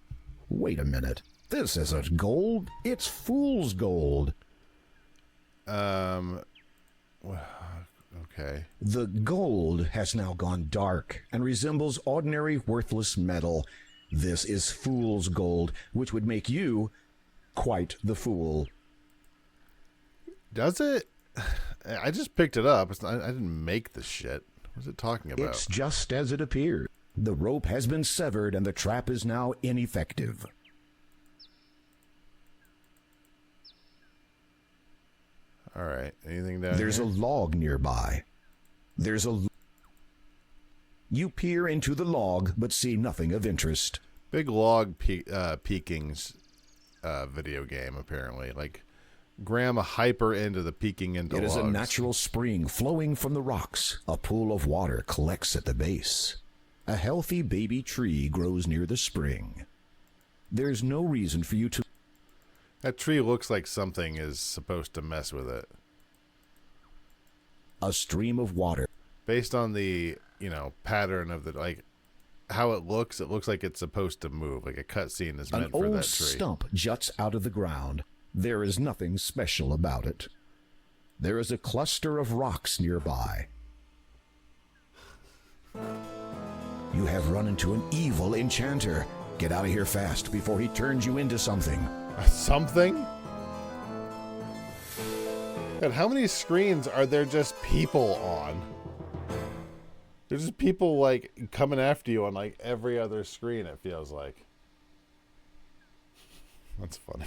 Wait a minute. This isn't gold. It's fool's gold. Okay. The gold has now gone dark and resembles ordinary worthless metal. This is fool's gold, which would make you quite the fool. Does it? I just picked it up. I didn't make the shit. What is it talking about? It's just as it appeared. The rope has been severed and the trap is now ineffective. All right. Anything down There's here? a log nearby. You peer into the log, but see nothing of interest. Big log peekings video game, apparently. Like, Graham hyper into the peeking into It logs. is a natural spring flowing from the rocks. A pool of water collects at the base. A healthy baby tree grows near the spring. There's no reason for you to... That tree looks like something is supposed to mess with it. A stream of water. Based on the, pattern of the, like, how it looks like it's supposed to move. Like a cutscene is meant for that tree. An old stump juts out of the ground. There is nothing special about it. There is a cluster of rocks nearby. You have run into an evil enchanter. Get out of here fast before he turns you into something. Something? God, how many screens are there just people on? There's just people, like, coming after you on, like, every other screen, it feels like. That's funny.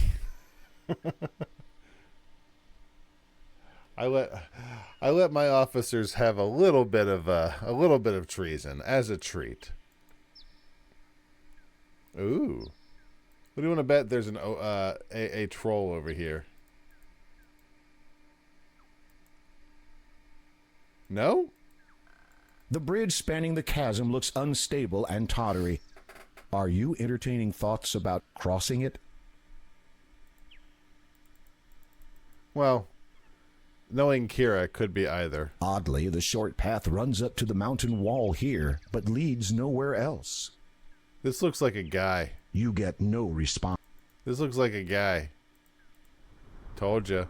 I let my officers have a little bit of treason as a treat. Ooh. What do you want to bet there's a troll over here? No? The bridge spanning the chasm looks unstable and tottery. Are you entertaining thoughts about crossing it? Well, knowing Kira could be either. Oddly, the short path runs up to the mountain wall here, but leads nowhere else. This looks like a guy. You get no response. This looks like a guy. Told ya.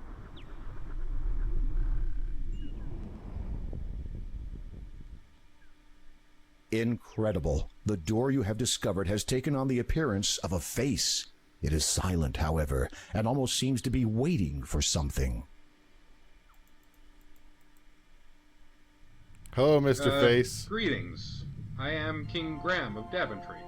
Incredible. The door you have discovered has taken on the appearance of a face. It is silent, however, and almost seems to be waiting for something. Hello, Mr. Face. Greetings. I am King Graham of Daventry.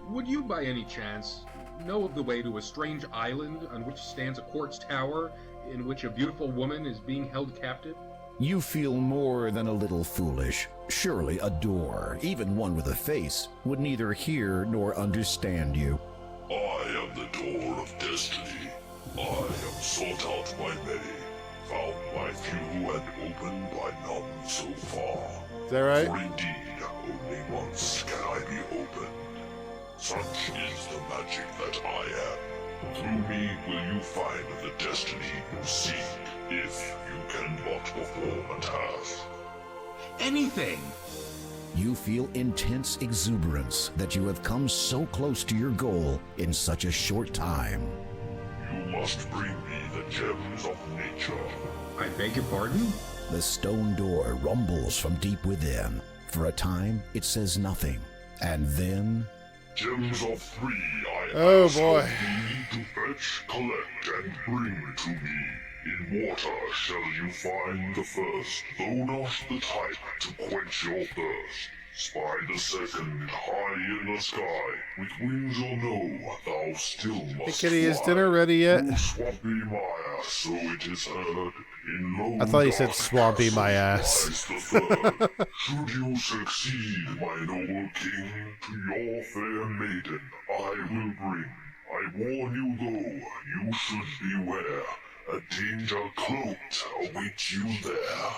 Would you, by any chance, know of the way to a strange island on which stands a quartz tower in which a beautiful woman is being held captive? You feel more than a little foolish. Surely a door, even one with a face, would neither hear nor understand you. I am the door of destiny. I am sought out by many, found by few, and opened by none so far. Is that right? For indeed, only once can I be opened. Such is the magic that I am. Through me will you find the destiny you seek, if you can but perform a task. Anything! You feel intense exuberance that you have come so close to your goal in such a short time. You must bring me the gems of nature. I beg your pardon? The stone door rumbles from deep within. For a time, it says nothing. And then... Gems of 3 I ask boy. Of thee to fetch, collect, and bring to me. In water shall you find the first, though not the type to quench your thirst. Spy the second, high in the sky. With wings or no, thou still must Hey kitty, is fly. dinner ready yet? Oh, swampy my ass, so it is heard. In low I thought you said dark swampy my castles ass. lies the third. Should you succeed, my noble king, to your fair maiden I will bring. I warn you though, you should beware. A danger cloaked awaits you there.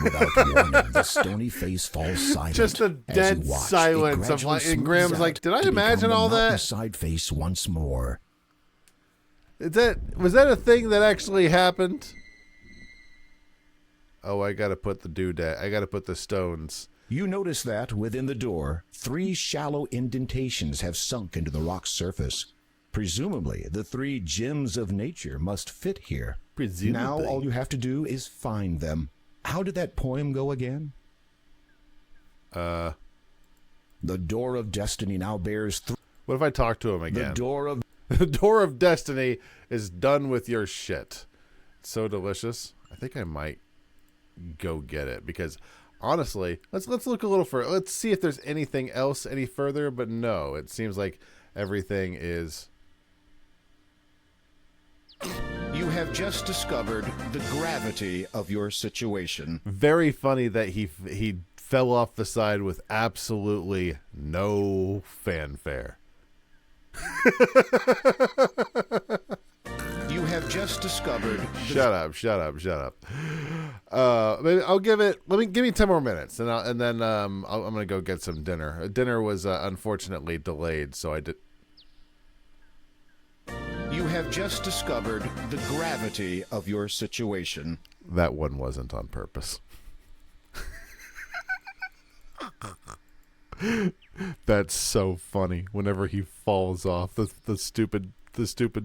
Without warning, the stony face falls silent. Just a as dead you watch, silence of like, and Graham's like, did I imagine all that? Side face once more. Was that a thing that actually happened? Oh, I gotta put the doodad. I gotta put the stones. You notice that within the door, 3 shallow indentations have sunk into the rock's surface. Presumably, the 3 gems of nature must fit here. Presumably. Now all you have to do is find them. How did that poem go again? The door of destiny now bears... What if I talk to him again? The door of... The door of destiny is done with your shit. It's so delicious. I think I might go get it because honestly, let's look a little further. Let's see if there's anything else any further, but no, it seems like everything is. You have just discovered the gravity of your situation. Very funny that he fell off the side with absolutely no fanfare. You have just discovered. Shut up. Maybe I'll give it. Give me 10 more minutes, and then I'm gonna go get some dinner. Dinner was unfortunately delayed, so I did. You have just discovered the gravity of your situation. That one wasn't on purpose. That's so funny. Whenever he falls off the stupid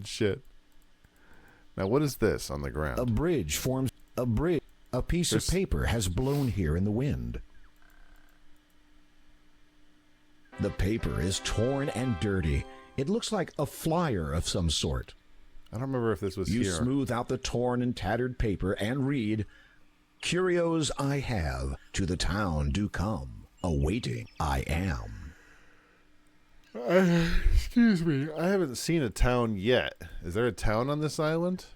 shit. Now, what is this on the ground? A bridge forms a bridge. A piece of paper has blown here in the wind. The paper is torn and dirty. It looks like a flyer of some sort. I don't remember if this was here. You smooth out the torn and tattered paper and read, "Curios I have, to the town do come, awaiting I am." Excuse me, I haven't seen a town yet. Is there a town on this island?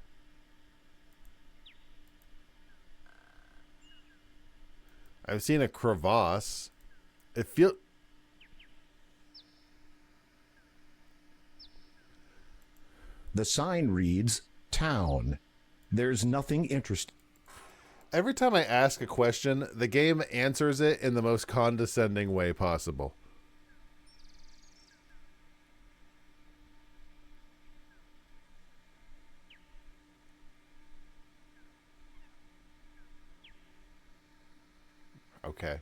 I've seen a crevasse. It feels... The sign reads, "Town." There's nothing interesting. Every time I ask a question, the game answers it in the most condescending way possible. Okay.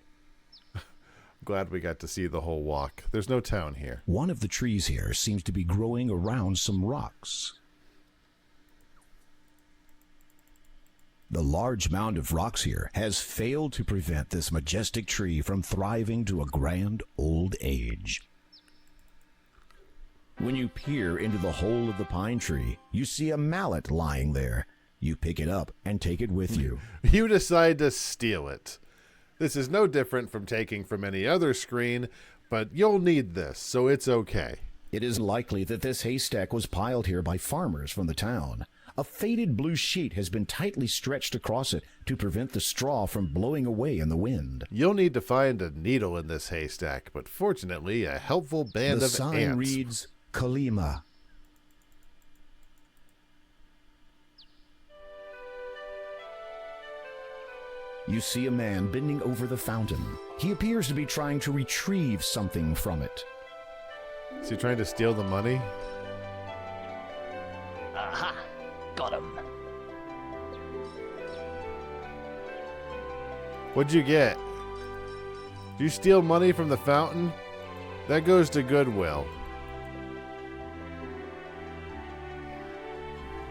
Glad we got to see the whole walk. There's no town here. One of the trees here seems to be growing around some rocks. The large mound of rocks here has failed to prevent this majestic tree from thriving to a grand old age. When you peer into the hole of the pine tree, you see a mallet lying there. You pick it up and take it with you. You decide to steal it. This is no different from taking from any other screen, but you'll need this, so it's okay. It is likely that this haystack was piled here by farmers from the town. A faded blue sheet has been tightly stretched across it to prevent the straw from blowing away in the wind. You'll need to find a needle in this haystack, but fortunately a helpful band The of sign ants. reads, Kalima. You see a man bending over the fountain. He appears to be trying to retrieve something from it. Is he trying to steal the money? Aha! Got him. What'd you get? Did you steal money from the fountain? That goes to Goodwill.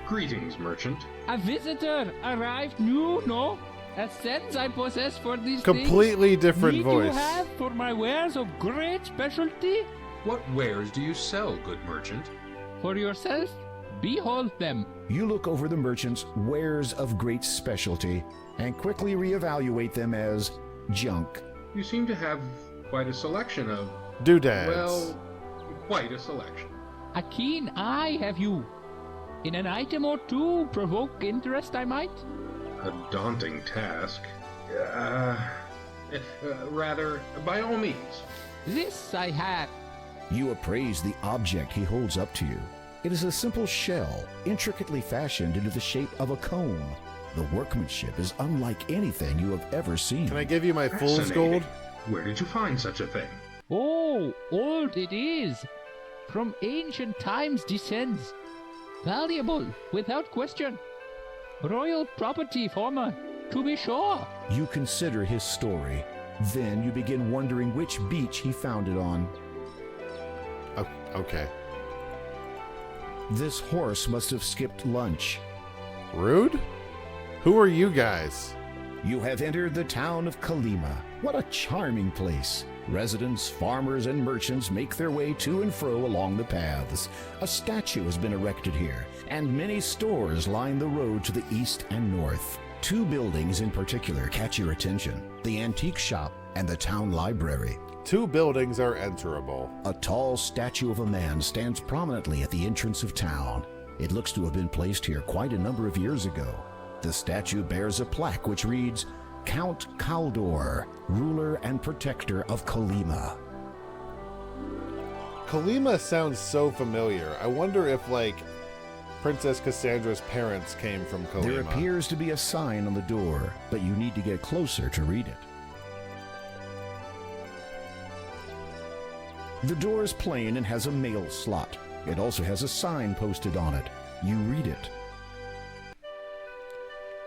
Greetings, merchant. A visitor arrived new, no? A sense I possess for these Completely things. different Need voice. you have for my wares of great specialty? What wares do you sell, good merchant? For yourself, behold them. You look over the merchant's wares of great specialty and quickly reevaluate them as junk. You seem to have quite a selection of... doodads. Well, quite a selection. A keen eye have you. In an item or two provoke interest, I might. A daunting task. Rather, by all means. This I have. You appraise the object he holds up to you. It is a simple shell, intricately fashioned into the shape of a comb. The workmanship is unlike anything you have ever seen. Can I give you my fool's gold? Where did you find such a thing? Oh, old it is. From ancient times descends. Valuable, without question. Royal property, former, to be sure. You consider his story. Then you begin wondering which beach he found it on. Oh, okay. This horse must have skipped lunch. Rude? Who are you guys? You have entered the town of Kalima. What a charming place. Residents, farmers, and merchants make their way to and fro along the paths. A statue has been erected here, and many stores line the road to the east and north. Two buildings in particular catch your attention: the antique shop and the town library. Two buildings are enterable. A tall statue of a man stands prominently at the entrance of town. It looks to have been placed here quite a number of years ago. The statue bears a plaque which reads, Count Kaldor, ruler and protector of Kalima. Kalima sounds so familiar. I wonder if, like, Princess Cassandra's parents came from Kalima. There appears to be a sign on the door, but you need to get closer to read it. The door is plain and has a mail slot. It also has a sign posted on it. You read it.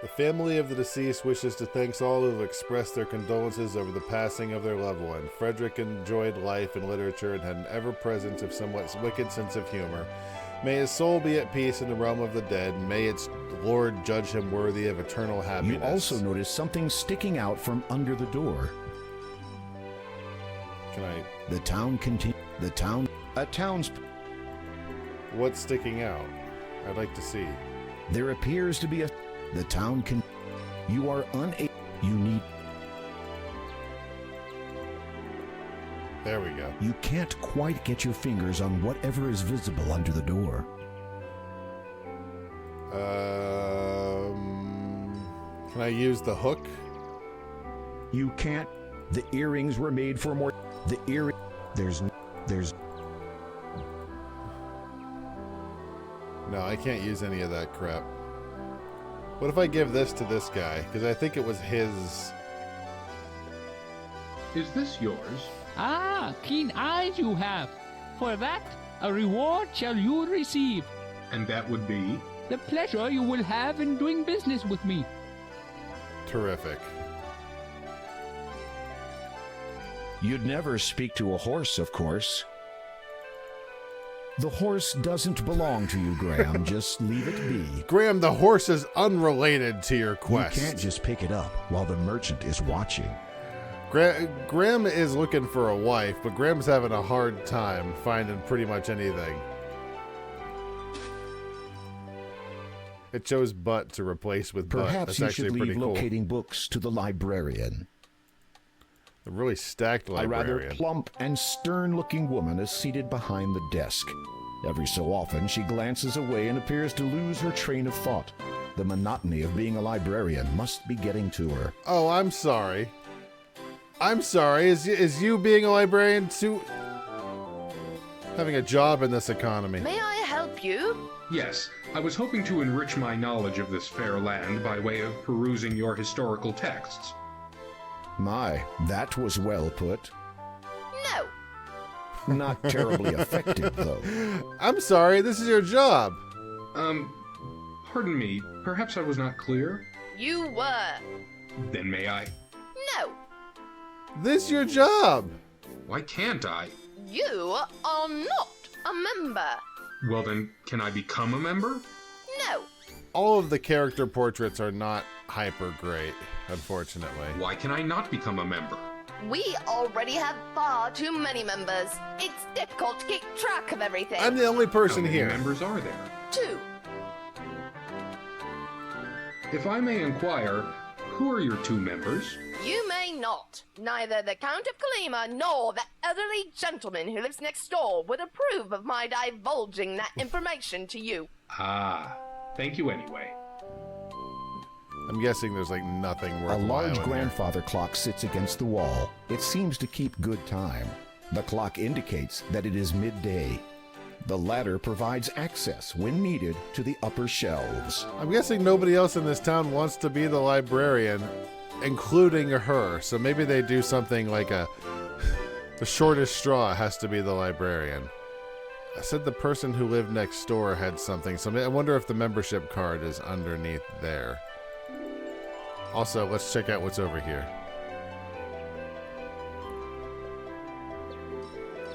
The family of the deceased wishes to thank all who have expressed their condolences over the passing of their loved one. Frederick enjoyed life and literature and had an ever-present, if somewhat wicked, sense of humor. May his soul be at peace in the realm of the dead, and may its Lord judge him worthy of eternal happiness. You also notice something sticking out from under the door. Can I... The town continues. A town's... What's sticking out? I'd like to see. There appears to be a... The town can... You are unable... You need... There we go. You can't quite get your fingers on whatever is visible under the door. Can I use the hook? You can't. The earrings were made for more... The earring... There's... No, I can't use any of that crap. What if I give this to this guy? Because I think it was his... Is this yours? Ah, keen eyes you have. For that, a reward shall you receive. And that would be? The pleasure you will have in doing business with me. Terrific. You'd never speak to a horse, of course. The horse doesn't belong to you, Graham. Just leave it be. Graham, the horse is unrelated to your quest. You can't just pick it up while the merchant is watching. Graham is looking for a wife, but Graham's having a hard time finding pretty much anything. It chose butt to replace with butt. Perhaps That's you actually should pretty leave cool. locating books to the librarian. A really stacked librarian. A rather plump and stern-looking woman is seated behind the desk. Every so often, she glances away and appears to lose her train of thought. The monotony of being a librarian must be getting to her. Oh, I'm sorry. I'm sorry. Is you being a librarian too... having a job in this economy? May I help you? Yes, I was hoping to enrich my knowledge of this fair land by way of perusing your historical texts. My, that was well put. No. Not terribly effective, though. I'm sorry, this is your job. Pardon me, perhaps I was not clear? You were. Then may I? No. This your job. Why can't I? You are not a member. Well then, can I become a member? No. All of the character portraits are not hyper great, unfortunately. Why can I not become a member? We already have far too many members. It's difficult to keep track of everything. I'm the only person How many here. members are there? 2. If I may inquire, who are your 2 members? You may not. Neither the Count of Kalima nor the elderly gentleman who lives next door would approve of my divulging that information to you. Ah, thank you anyway. I'm guessing there's like nothing worthwhile. A large in grandfather clock sits against the wall. It seems to keep good time. The clock indicates that it is midday. The ladder provides access, when needed, to the upper shelves. I'm guessing nobody else in this town wants to be the librarian, including her. So maybe they do something like the shortest straw has to be the librarian. I said the person who lived next door had something. So I wonder if the membership card is underneath there. Also, let's check out what's over here.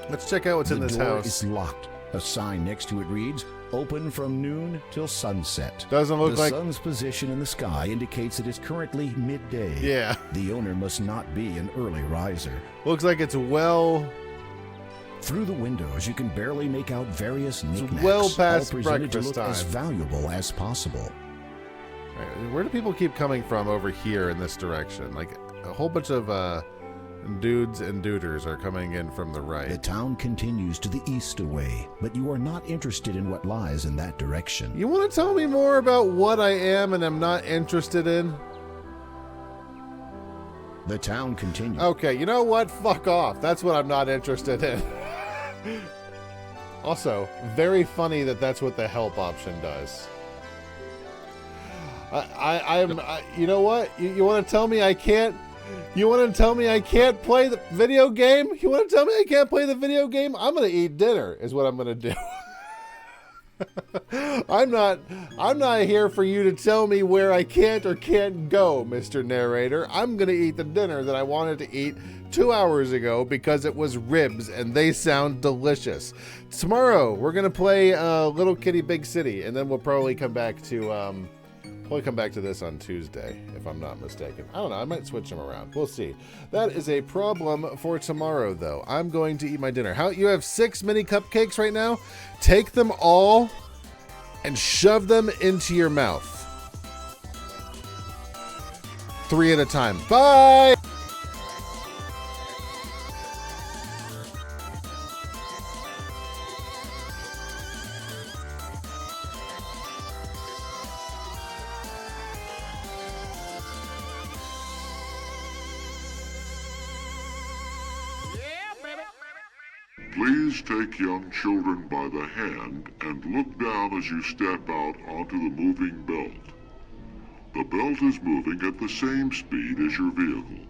Let's check out what's in this The door house. is locked. A sign next to it reads, "Open from noon till sunset." Doesn't look like... The sun's position in the sky indicates it is currently midday. Yeah. The owner must not be an early riser. Looks like it's well... Through the windows, you can barely make out various knickknacks, well past all presented to breakfast look as time. valuable as possible. Right, where do people keep coming from over here in this direction? Like, a whole bunch of dudes and duders are coming in from the right. The town continues to the east away, but you are not interested in what lies in that direction. You want to tell me more about what I am and am not interested in? The town continues. Okay, you know what? Fuck off. That's what I'm not interested in. Also, very funny that that's what the help option does. You know what? You want to tell me I can't? You want to tell me I can't play the video game? You want to tell me I can't play the video game? I'm gonna eat dinner. Is what I'm gonna do. I'm not here for you to tell me where I can't or can't go, Mr. Narrator. I'm gonna eat the dinner that I wanted to eat 2 hours ago because it was ribs and they sound delicious. Tomorrow we're gonna play Little Kitty Big City, and then we'll probably come back to this on Tuesday, if I'm not mistaken. I don't know. I might switch them around. We'll see. That is a problem for tomorrow, though. I'm going to eat my dinner. You have 6 mini cupcakes right now? Take them all and shove them into your mouth. 3 at a time. Bye! Please take young children by the hand and look down as you step out onto the moving belt. The belt is moving at the same speed as your vehicle.